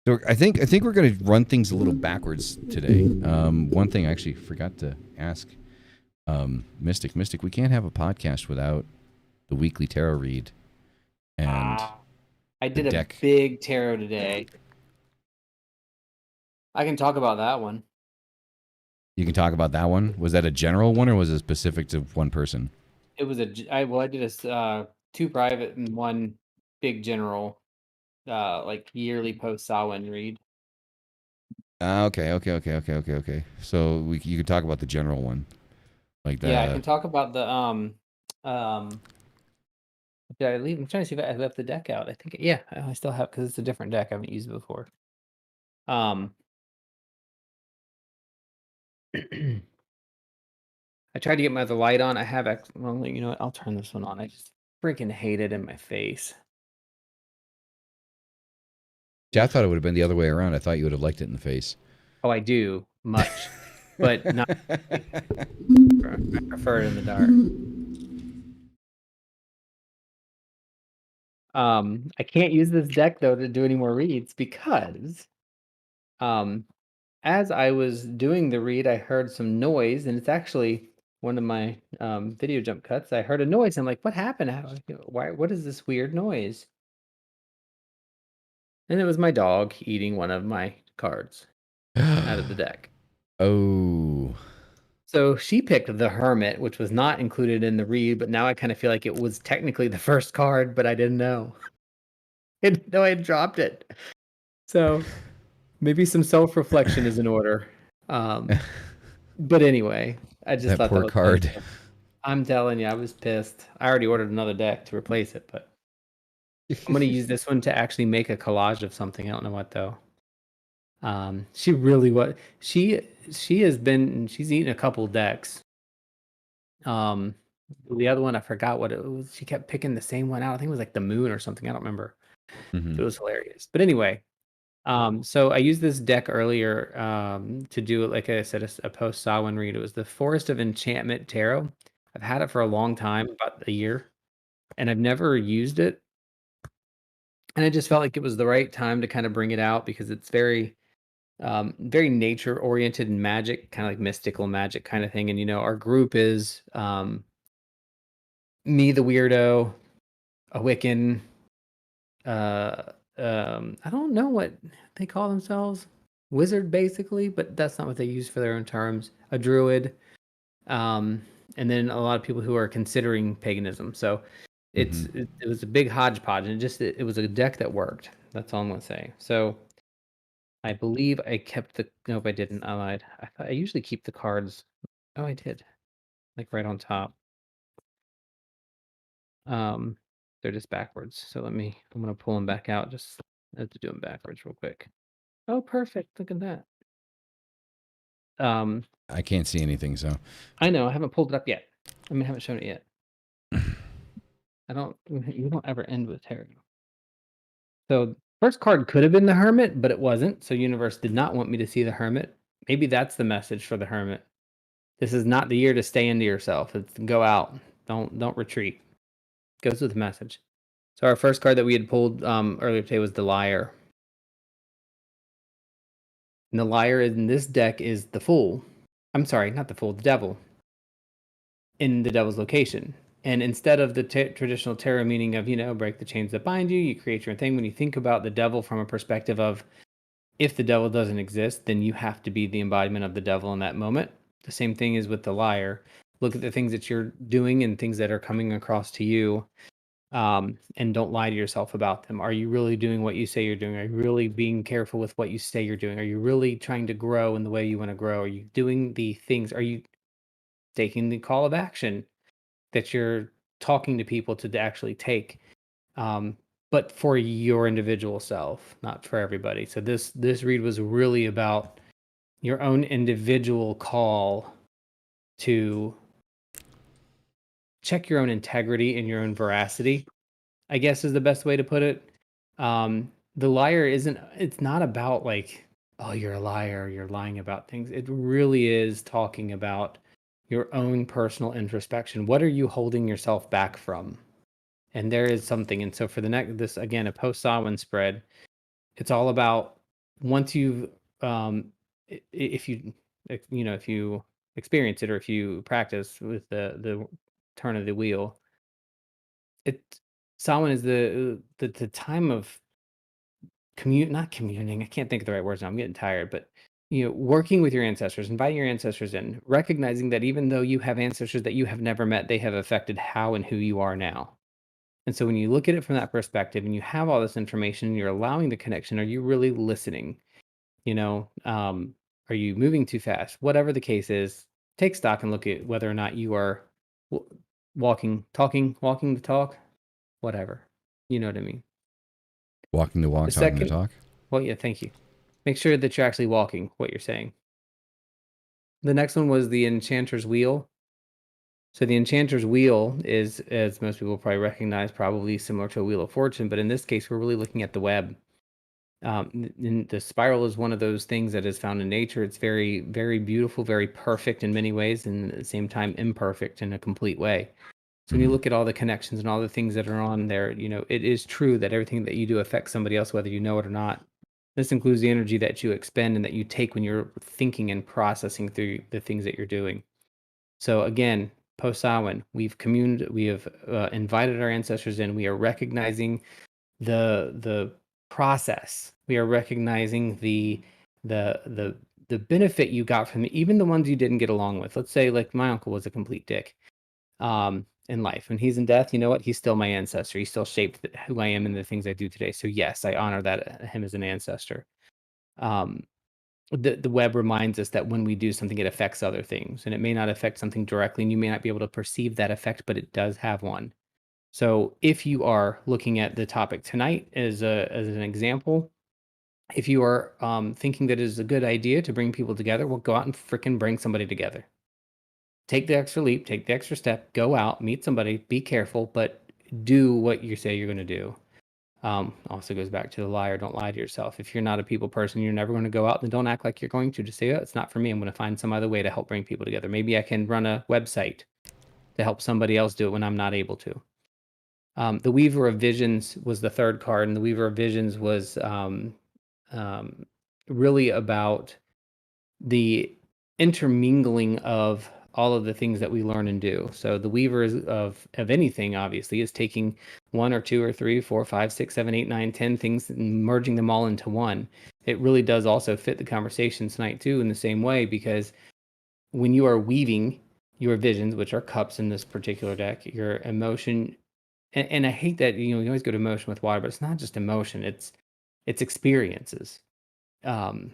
So I think we're going to run things a little backwards today. One thing I actually forgot to ask Mystic, we can't have a podcast without the weekly tarot read. And I did a big tarot today. I can talk about that one. You can talk about that one? Was that a general one, or was it specific to one person? It was I did a 2 private and 1 big general, like yearly post Samhain read. Okay. So you could talk about the general one, like the. Yeah, I can talk about the Did I leave? I'm trying to see if I left the deck out. I think yeah, I still have, because it's a different deck. I haven't used it before. I tried to get my other light on. I have well, you know what? I'll turn this one on. I just freaking hate it in my face. Yeah, I thought it would have been the other way around. I thought you would have liked it in the face. Oh, I do much, but not. I prefer it in the dark. I can't use this deck though to do any more reads, because as I was doing the read, I heard some noise, and it's actually one of my video jump cuts. I heard a noise. I'm like, what happened? Why? What is this weird noise? And it was my dog eating one of my cards out of the deck. Oh. So she picked the Hermit, which was not included in the read, but now I kind of feel like it was technically the first card, but I didn't know. I didn't know I had dropped it. So maybe some self-reflection is in order. But anyway, I just thought poor that was card. funny. I'm telling you, I was pissed. I already ordered another deck to replace it, but I'm going to use this one to actually make a collage of something. I don't know what though. She really she's eaten a couple decks. The other one, I forgot what it was. She kept picking the same one out. I think it was like the moon or something. I don't remember. Mm-hmm. It was hilarious. But anyway, so I used this deck earlier to do, like I said, a post Samhain read. It was the Forest of Enchantment Tarot. I've had it for a long time, about a year, and I've never used it. And I just felt like it was the right time to kind of bring it out because it's very very nature oriented and magic, kind of like mystical magic kind of thing. And our group is me, the weirdo, a Wiccan, uh I don't know what they call themselves, wizard basically, but that's not what they use for their own terms, a druid, um and then a lot of people who are considering paganism. So it was a big hodgepodge, and it was a deck that worked. That's all I'm gonna say. So I believe I kept the nope, I didn't, I lied. I usually keep the cards. Oh, I did, like right on top. Um, they're just backwards. So I'm gonna pull them back out. Just I have to do them backwards real quick. Oh, perfect. Look at that. I can't see anything, so I know I haven't pulled it up yet. I haven't shown it yet. I don't. You don't ever end with tarot. So first card could have been the Hermit, but it wasn't. So universe did not want me to see the Hermit. Maybe that's the message for the Hermit. This is not the year to stay into yourself. It's go out. Don't retreat. Goes with the message. So our first card that we had pulled earlier today was the Liar. And the Liar in this deck is the Fool. I'm sorry, not the Fool, the Devil. In the Devil's location. And instead of the traditional tarot meaning of, break the chains that bind you, you create your own thing. When you think about the devil from a perspective of, if the devil doesn't exist, then you have to be the embodiment of the devil in that moment. The same thing is with the Liar. Look at the things that you're doing and things that are coming across to you, and don't lie to yourself about them. Are you really doing what you say you're doing? Are you really being careful with what you say you're doing? Are you really trying to grow in the way you want to grow? Are you doing the things? Are you taking the call of action that you're talking to people to actually take? But for your individual self, not for everybody. So this read was really about your own individual call to check your own integrity and your own veracity, I guess is the best way to put it. The Liar it's not about like, oh, you're a liar, you're lying about things. It really is talking about your own personal introspection. What are you holding yourself back from? And there is something. And so for this again, a post-Samhain spread, it's all about once you've if you if you experience it, or if you practice with the turn of the wheel, it Samhain is the time of not communing. I can't think of the right words now. I'm getting tired, but working with your ancestors, inviting your ancestors in, recognizing that even though you have ancestors that you have never met, they have affected how and who you are now. And so when you look at it from that perspective and you have all this information and you're allowing the connection, are you really listening? Are you moving too fast? Whatever the case is, take stock and look at whether or not you are walking the talk, whatever. You know what I mean? walking the walk, The talking the second, talk. well, yeah, thank you. Make sure that you're actually walking what you're saying. The next one was the Enchanter's Wheel. So the Enchanter's Wheel is, as most people probably recognize, probably similar to a Wheel of Fortune, but in this case, we're really looking at the web. And the spiral is one of those things that is found in nature. It's very, very beautiful, very perfect in many ways, and at the same time imperfect in a complete way. So when you look at all the connections and all the things that are on there, it is true that everything that you do affects somebody else, whether you know it or not. This includes the energy that you expend and that you take when you're thinking and processing through the things that you're doing. So again, post-Samhain, we have invited our ancestors in. We are recognizing the process. We are recognizing the benefit you got from it, even the ones you didn't get along with. Let's say like my uncle was a complete dick in life. When he's in death, you know what? He's still my ancestor. He still shaped who I am and the things I do today. So yes, I honor that him as an ancestor. The web reminds us that when we do something, it affects other things, and it may not affect something directly, and you may not be able to perceive that effect, but it does have one. So if you are looking at the topic tonight as an example, if you are thinking that it is a good idea to bring people together, well, go out and freaking bring somebody together. Take the extra leap, take the extra step, go out, meet somebody, be careful, but do what you say you're going to do. Also goes back to the Liar. Don't lie to yourself. If you're not a people person, you're never going to go out, then don't act like you're going to. Just say, oh, it's not for me. I'm going to find some other way to help bring people together. Maybe I can run a website to help somebody else do it when I'm not able to. The Weaver of Visions was the third card, and the Weaver of Visions was really about the intermingling of all of the things that we learn and do. So the Weaver of anything, obviously, is taking one or two or three, four, five, six, seven, eight, nine, 10 things and merging them all into one. It really does also fit the conversation tonight too, in the same way, because when you are weaving your visions, which are cups in this particular deck, your emotion, and I hate that you always go to emotion with water, but it's not just emotion; it's experiences,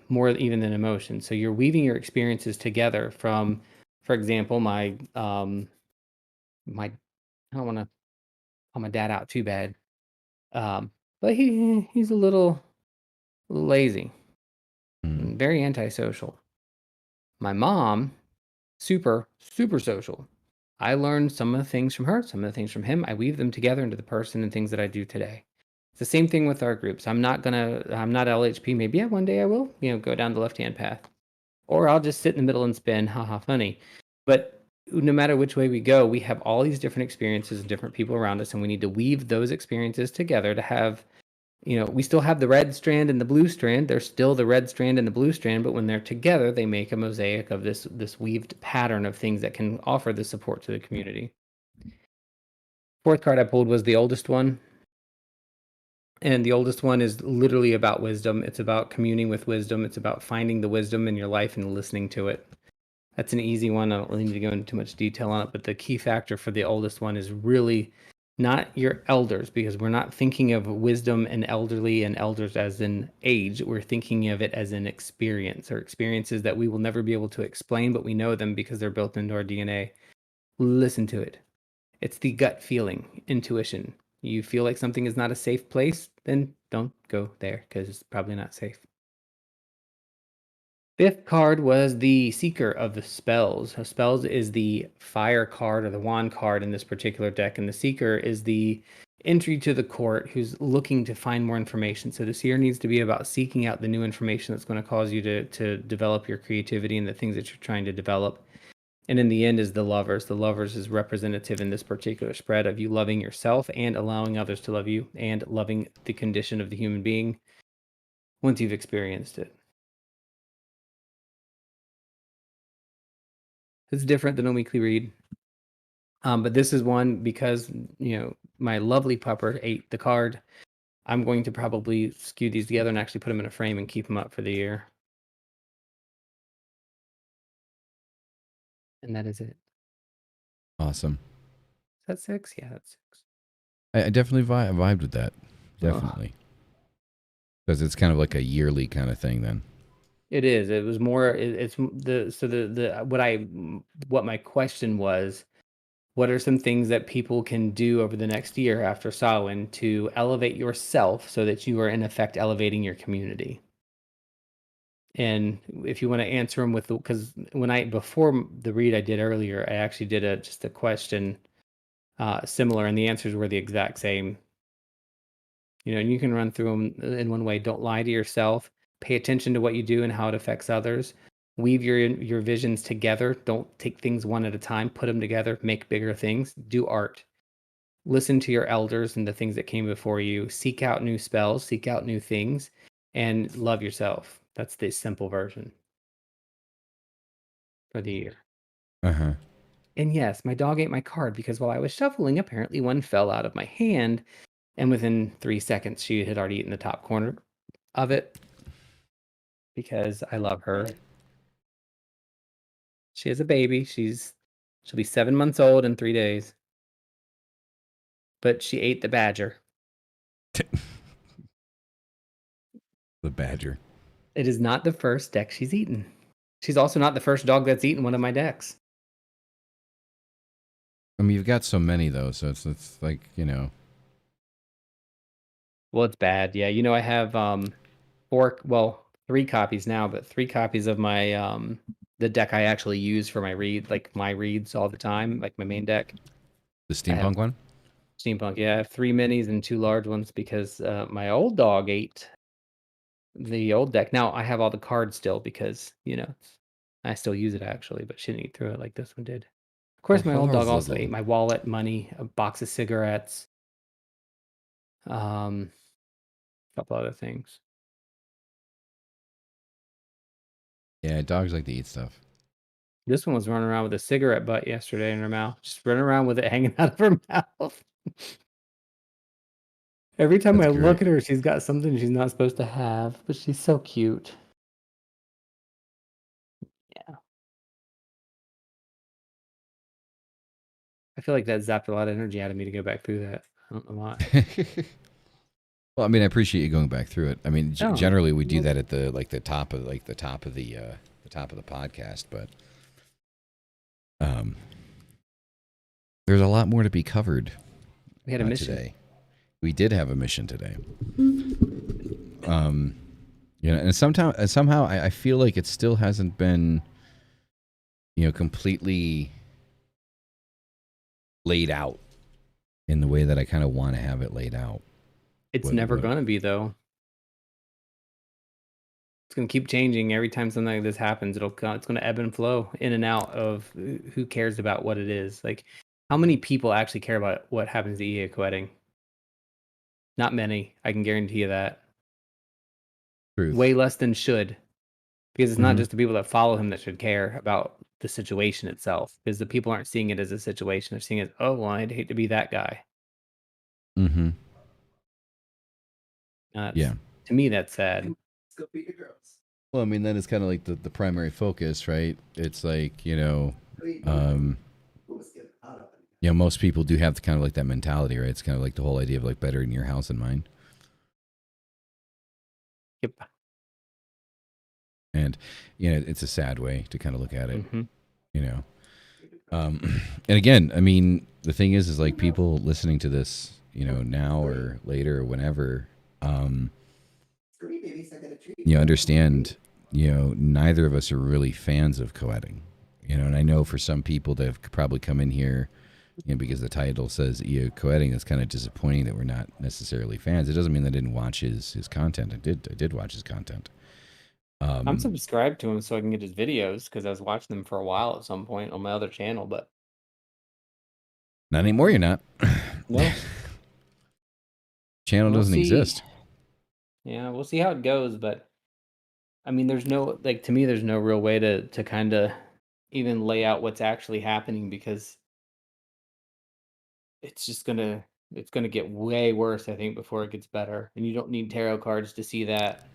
more even than emotion. So you're weaving your experiences together from, for example, my I don't want to call my dad out too bad, but he's a little lazy, and very antisocial. My mom, super social. I learned some of the things from her, some of the things from him. I weave them together into the person and things that I do today. It's the same thing with our groups. I'm not LHP. Maybe one day I will, go down the left-hand path. Or I'll just sit in the middle and spin, haha, funny. But no matter which way we go, we have all these different experiences and different people around us, and we need to weave those experiences together to have, we still have the red strand and the blue strand. There's still the red strand and the blue strand, but when they're together, they make a mosaic of this weaved pattern of things that can offer the support to the community. Fourth card I pulled was the oldest one. And the oldest one is literally about wisdom. It's about communing with wisdom. It's about finding the wisdom in your life and listening to it. That's an easy one. I don't really need to go into too much detail on it, but the key factor for the oldest one is really not your elders, because we're not thinking of wisdom and elderly and elders as in age. We're thinking of it as an experience, or experiences that we will never be able to explain, but we know them because they're built into our DNA. Listen to it. It's the gut feeling, intuition. You feel like something is not a safe place, then don't go there, because it's probably not safe. Fifth card was the Seeker of the Spells. Spells is the fire card or the wand card in this particular deck, and the Seeker is the entry to the court who's looking to find more information. So the Seer needs to be about seeking out the new information that's going to cause you to develop your creativity and the things that you're trying to develop. And in the end is the Lovers. The Lovers is representative in this particular spread of you loving yourself and allowing others to love you, and loving the condition of the human being once you've experienced it. It's different than a weekly read. But this is one, because, my lovely pupper ate the card. I'm going to probably skew these together and actually put them in a frame and keep them up for the year. And that is it. Awesome. Is that 6? Yeah, that's 6. I definitely vibed with that. Definitely. Because it's kind of like a yearly kind of thing then. It is. It was more. It's what my question was. What are some things that people can do over the next year after Samhain to elevate yourself so that you are in effect elevating your community? And if you want to answer them because before the read I did earlier, I actually did just a question similar, and the answers were the exact same. And you can run through them in one way. Don't lie to yourself. Pay attention to what you do and how it affects others. Weave your visions together. Don't take things one at a time. Put them together. Make bigger things. Do art. Listen to your elders and the things that came before you. Seek out new spells. Seek out new things. And love yourself. That's the simple version for the year. Uh-huh. And yes, my dog ate my card because while I was shuffling, apparently one fell out of my hand. And within 3 seconds, she had already eaten the top corner of it, because I love her. She has a baby. She'll be 7 months old in 3 days. But she ate the badger. The badger. It is not the first deck she's eaten. She's also not the first dog that's eaten one of my decks. I mean, you've got so many though, so it's like, Well, it's bad. Yeah, I have 3 copies now, but 3 copies of my the deck I actually use for my reads all the time, like my main deck. The steampunk one? Steampunk, yeah. I have 3 minis and 2 large ones because my old dog ate the old deck. Now I have all the cards still because, I still use it actually, but she didn't eat through it like this one did. Of course, my old dog also ate my wallet, money, a box of cigarettes, A couple other things. Yeah, dogs like to eat stuff. This one was running around with a cigarette butt yesterday in her mouth, just running around with it hanging out of her mouth. Every time That's I great. look at her, she's got something she's not supposed to have, but she's so cute. Yeah. I feel like that zapped a lot of energy out of me to go back through that. I don't know why. Well, I mean, I appreciate you going back through it. I mean, Oh, generally we do that at the top of the top of the podcast, but there's a lot more to be covered. we had a mission today. We did have a mission today. And somehow I feel like it still hasn't been, completely laid out in the way that I kind of want to have it laid out. It's never going to be, though. It's going to keep changing every time something like this happens. It's going to ebb and flow in and out of who cares about what it is. Like, how many people actually care about what happens to EA Koetting? Not many. I can guarantee you that. Truth. Way less than should. Because it's not just the people that follow him that should care about the situation itself. Because the people aren't seeing it as a situation. They're seeing it, oh, well, I'd hate to be that guy. Mm-hmm. Yeah. To me, that's sad. Let's go beat your girls. Well, I mean, that is kind of like the primary focus, right? It's like, most people do have kind of like that mentality, right? It's kind of like the whole idea of like better in your house than mine. Yep. And, it's a sad way to kind of look at it, And again, I mean, the thing is like people listening to this, now or later or whenever, understand, neither of us are really fans of Koetting, and I know for some people that have probably come in here, because the title says Koetting, it's kind of disappointing that we're not necessarily fans. It doesn't mean that I didn't watch his content. I did watch his content. I'm subscribed to him so I can get his videos because I was watching them for a while at some point on my other channel, but not anymore. You're not. No. Channel doesn't exist. Yeah, we'll see how it goes, but I mean, there's no, like, to me, there's no real way to kind of even lay out what's actually happening because it's just gonna get way worse, I think, before it gets better. And you don't need tarot cards to see that.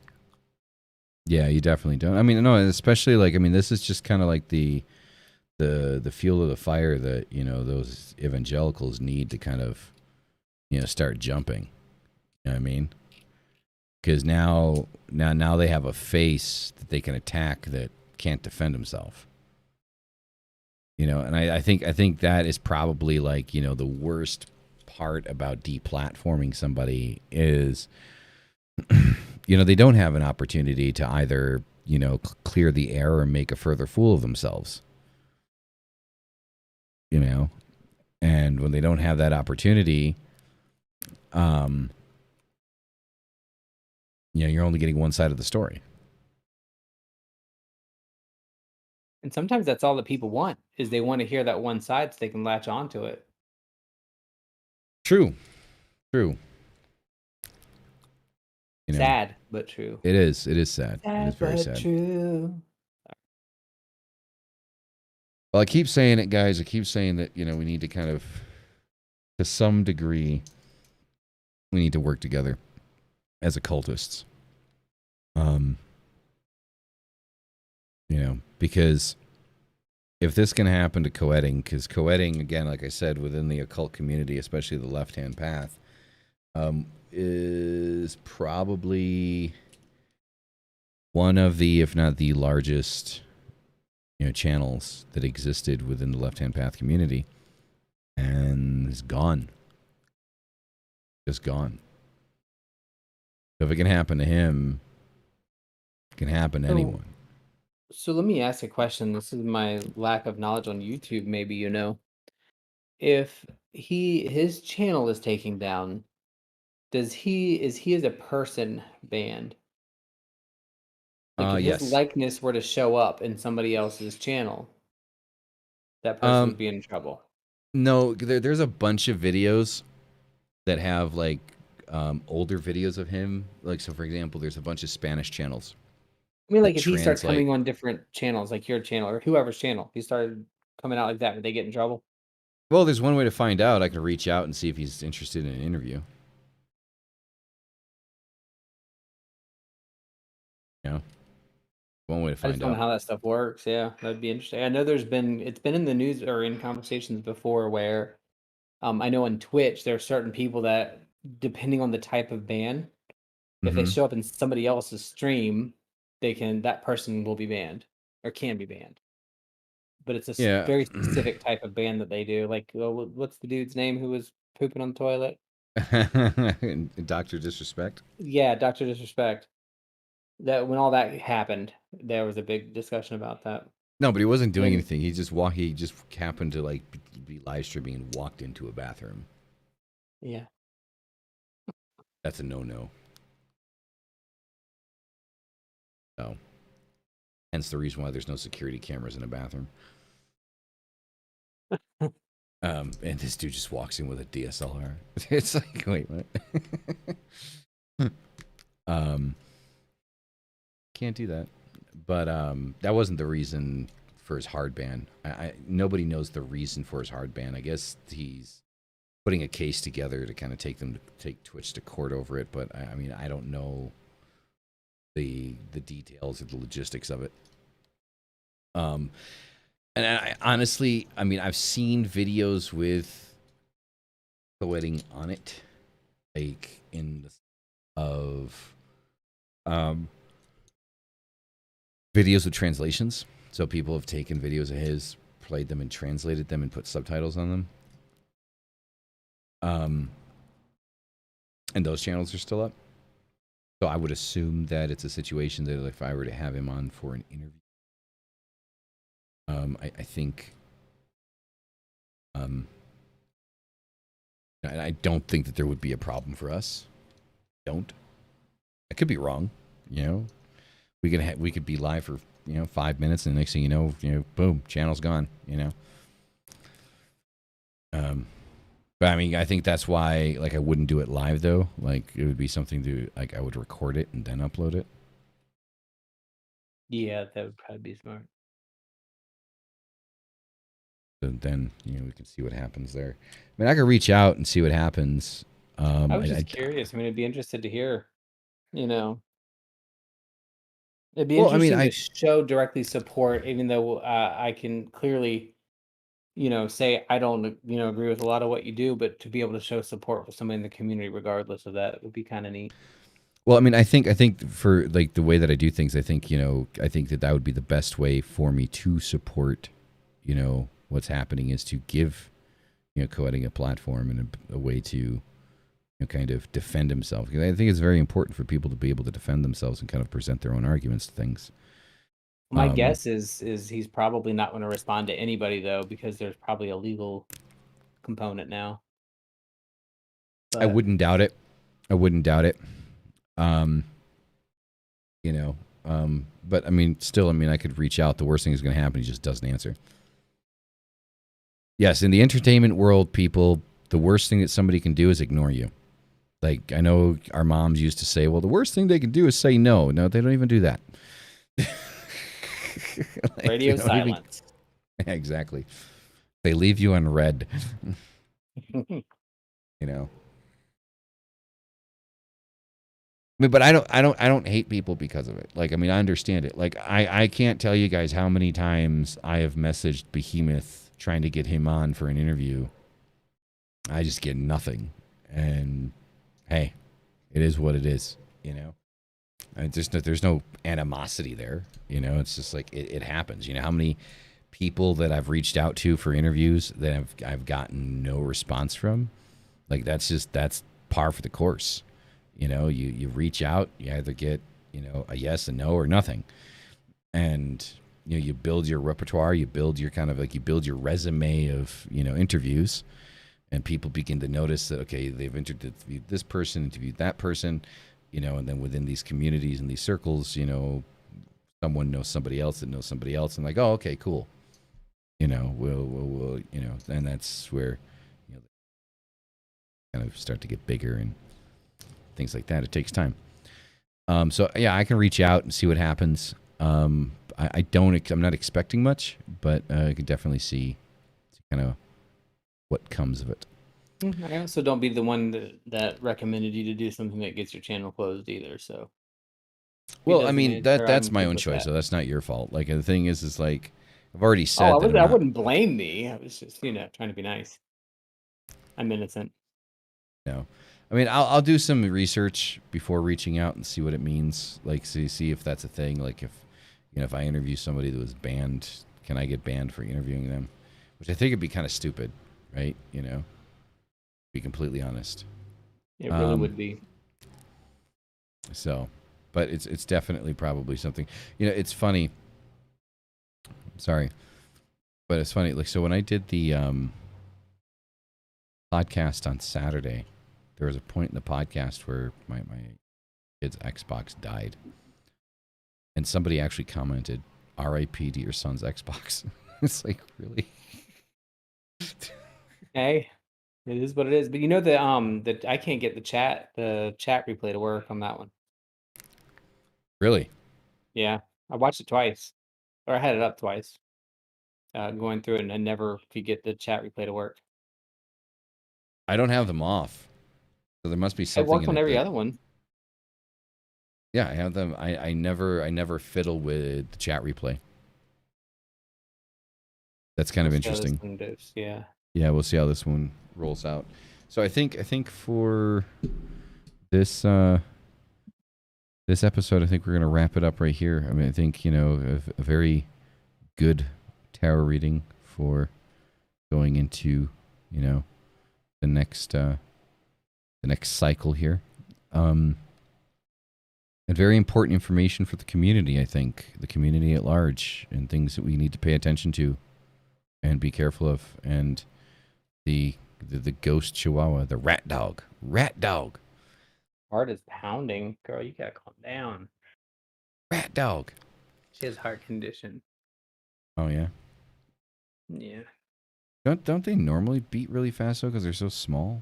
Yeah, you definitely don't. I mean, no, especially like, I mean, this is just kind of like the fuel of the fire that, those evangelicals need to kind of, start jumping. You know what I mean? Because now they have a face that they can attack that can't defend himself. And I think that is probably like, the worst part about deplatforming somebody is, they don't have an opportunity to either, clear the air or make a further fool of themselves. And when they don't have that opportunity, you're only getting one side of the story. And sometimes that's all that people want, is they want to hear that one side so they can latch onto it. True. Sad, but true. It is sad. Sad, it is very but sad. True. Well, I keep saying it, guys. I keep saying that, we need to kind of, to some degree, we need to work together as occultists. Because if this can happen to Koetting, because Koetting, again, like I said, within the occult community, especially the left-hand path, is probably one of the, if not the largest, channels that existed within the left-hand path community, and is gone. Just gone. So if it can happen to him, it can happen to anyone. So let me ask a question. This is my lack of knowledge on YouTube, maybe if his channel is taken down, is he as a person banned? Like if his Yes. likeness were to show up in somebody else's channel, that person would be in trouble. No, there's a bunch of videos that have like older videos of him. Like, so for example, there's a bunch of Spanish channels. I mean, like that if he starts translate- coming on different channels, like your channel or whoever's channel, he started coming out like that, would they get in trouble? Well, there's one way to find out. I can reach out and see if he's interested in an interview. Yeah. One way to I just find don't know out. how that stuff works. Yeah, that'd be interesting. I know it's been in the news or in conversations before where, I know on Twitch there are certain people that, depending on the type of ban, if they Mhm. show up in somebody else's stream, that person will be banned or can be banned. But it's a Yeah. very specific type of ban that they do. Like, what's the dude's name who was pooping on the toilet? Dr. Disrespect. Yeah, Doctor Disrespect. That when all that happened, there was a big discussion about that. No, but he wasn't doing And anything. He just happened to like be live streaming and walked into a bathroom. yeah, That's a no-no. So, hence the reason why there's no security cameras in a bathroom. And this dude just walks in with a DSLR. It's like, wait, what? Can't do that. But that wasn't the reason for his hard ban. Nobody knows the reason for his hard ban. I guess he's putting a case together to kind of take Twitch to court over it. But I mean, I don't know the details or the logistics of it. And I honestly, I mean, I've seen videos with Koetting on it, like of videos with translations. So people have taken videos of his, played them and translated them and put subtitles on them. And those channels are still up. So I would assume that it's a situation that if I were to have him on for an interview, I think, I don't think that there would be a problem for us. Don't. I could be wrong. You know, we could be live for 5 minutes, and the next thing you know, boom, channel's gone. But I mean, I think that's why, like, I wouldn't do it live though. Like, it would be something to, like, I would record it and then upload it. yeah, that would probably be smart. So then, we can see what happens there. I mean, I could reach out and see what happens. I was just curious. I mean, I'd be interested to hear. It'd be Well, I mean, interesting to show directly support, even though I can clearly, say I don't, agree with a lot of what you do, but to be able to show support for somebody in the community, regardless of that, would be kind of neat. Well, I mean, I think for like the way that I do things, I think that would be the best way for me to support, what's happening, is to give, Koetting a platform and a way to, kind of defend himself. Because I think it's very important for people to be able to defend themselves and kind of present their own arguments to things. My guess is he's probably not going to respond to anybody though, because there's probably a legal component now. I wouldn't doubt it. But I mean, still, I could reach out. The worst thing is going to happen. He just doesn't answer. Yes, in the entertainment world, people, the worst thing that somebody can do is ignore you. Like, I know our moms used to say, well, the worst thing they can do is say no. No, they don't even do that. Radio silence. Exactly. They leave you on red. I mean, but I don't hate people because of it. Like, I mean, I understand it. Like, I can't tell you guys how many times I have messaged Behemoth trying to get him on for an interview. I just get nothing. And hey, it is what it is, there's no animosity there. It's just like, it happens. How many people that I've reached out to for interviews that I've gotten no response from? Like, that's par for the course. You reach out, you either get, a yes, a no, or nothing. And, you build your repertoire, you build your resume of, interviews, and people begin to notice that, okay, they've interviewed this person, interviewed that person, and then within these communities and these circles, someone knows somebody else that knows somebody else, and like, oh, okay, cool. We'll and that's where, kind of start to get bigger. And things like that. It takes time. So yeah, I can reach out and see what happens. I'm not expecting much, but I can definitely see kind of what comes of it. I also don't be the one that recommended you to do something that gets your channel closed either. So, well, I mean that's my own choice, so that's not your fault. Like the thing is like I've already said that I wouldn't blame me. I was just trying to be nice. I'm innocent. No, I mean I'll do some research before reaching out and see what it means. Like see if that's a thing. Like if I interview somebody that was banned, can I get banned for interviewing them? Which I think would be kind of stupid, right? Be completely honest. It really would be. So, but it's definitely probably something. It's funny. Sorry, but it's funny. Like so, when I did the podcast on Saturday, there was a point in the podcast where my kid's Xbox died, and somebody actually commented, "R.I.P. to your son's Xbox." It's like, really? Hey, it is what it is. But that I can't get the chat replay to work on that one. Really? Yeah, I watched it twice, or I had it up twice, going through it, and I never could get the chat replay to work. I don't have them off, so there must be It something worked in on it every that- other one. Yeah, I have them. I never fiddle with the chat replay. That's kind of We'll see how this interesting. one goes. Yeah. Yeah, we'll see how this one rolls out. So I think for this this episode, I think we're gonna wrap it up right here. I mean, I think a very good tarot reading for going into the next cycle here. And very important information for the community. I think the community at large, and things that we need to pay attention to and be careful of. And the ghost chihuahua, the rat dog. Heart is pounding, girl. You gotta calm down. Rat dog. She has heart condition. Oh yeah. Yeah. Don't they normally beat really fast though because they're so small?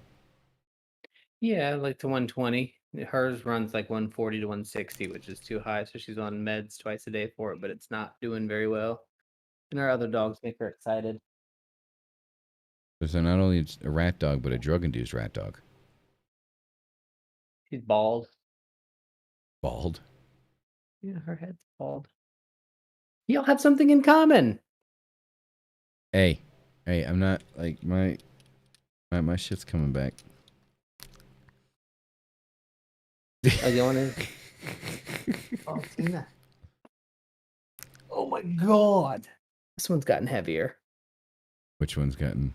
Yeah, like to 120. Hers runs like 140 to 160, which is too high. So she's on meds twice a day for it, but it's not doing very well. And our other dogs make her excited. So not only a rat dog, but a drug-induced rat dog. She's bald. Bald. Yeah, her head's bald. Y'all have something in common. Hey, I'm not like my shit's coming back. Oh, you want to? Oh, Tina. Oh my God. This one's gotten heavier. Which one's gotten?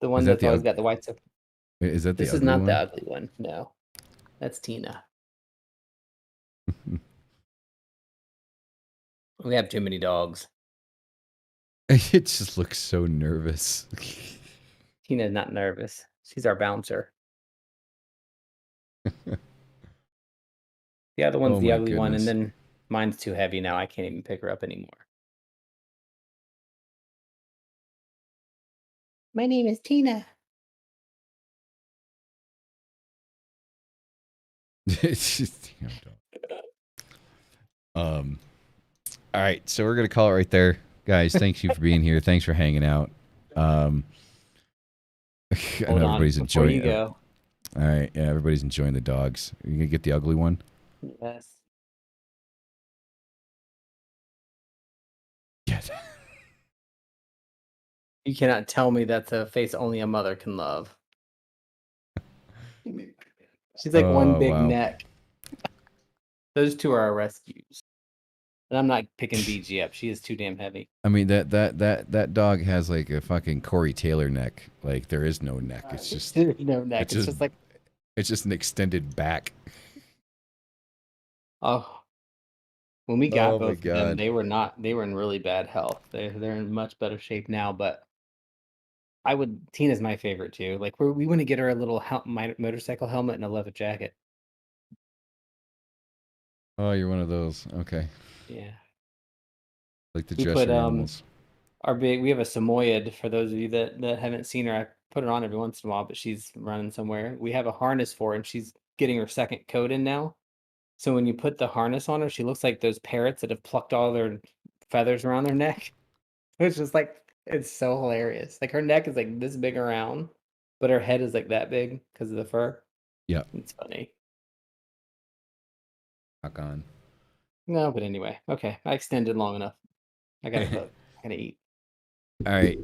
The one Is that that's the always ug- got the white stuff. Is that the This is ugly not one? the ugly one. No, that's Tina. We have too many dogs. It just looks so nervous. Tina's not nervous. She's our bouncer. The other one's Oh the my ugly one, and goodness. then mine's too heavy now. I can't even pick her up anymore. My name is Tina. It's just, all right, so we're gonna call it right there, guys. Thank you for being here. Thanks for hanging out. I know Hold on, everybody's before enjoying you it. go. All right, yeah, everybody's enjoying the dogs. Are you gonna get the ugly one? Yes. Yes. You cannot tell me that's a face only a mother can love. She's like one Oh, big wow. neck. Those two are our rescues. And I'm not picking BG up. She is too damn heavy. I mean that dog has like a fucking Corey Taylor neck. Like there is no neck. It's just There's no neck. It's just like, it's just an extended back. oh. When we got Oh my both of them, God. they were in really bad health. They're in much better shape now, but Tina's my favorite too. Like we want to get her a little motorcycle helmet and a leather jacket. Oh, you're one of those. Okay. Yeah. Like the We dresser put animals. we have a Samoyed, for those of you that haven't seen her. I put her on every once in a while, but she's running somewhere. We have a harness for her, and she's getting her second coat in now. So when you put the harness on her, she looks like those parrots that have plucked all their feathers around their neck. It's just like, it's so hilarious. Like her neck is like this big around, but her head is like that big because of the fur. Yeah. It's funny. Rock on. No, but anyway, okay. I extended long enough. I gotta cook. I gotta eat. All right.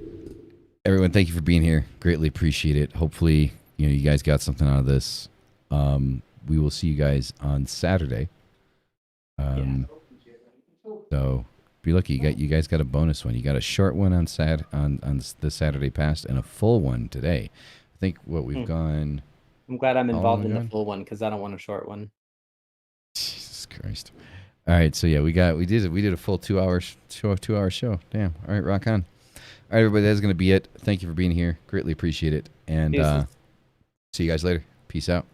Everyone, thank you for being here. Greatly appreciate it. Hopefully, you guys got something out of this. We will see you guys on Saturday. So be lucky. You guys got a bonus one. You got a short one on the Saturday past and a full one today. I think what we've gone. I'm glad I'm How involved long in the gone? full one because I don't want a short one. Jesus Christ. All right, so yeah, we did a full 2 hours show. Damn. All right, rock on. All right, everybody, that's gonna be it. Thank you for being here. Greatly appreciate it. And Jesus. see you guys later. Peace out.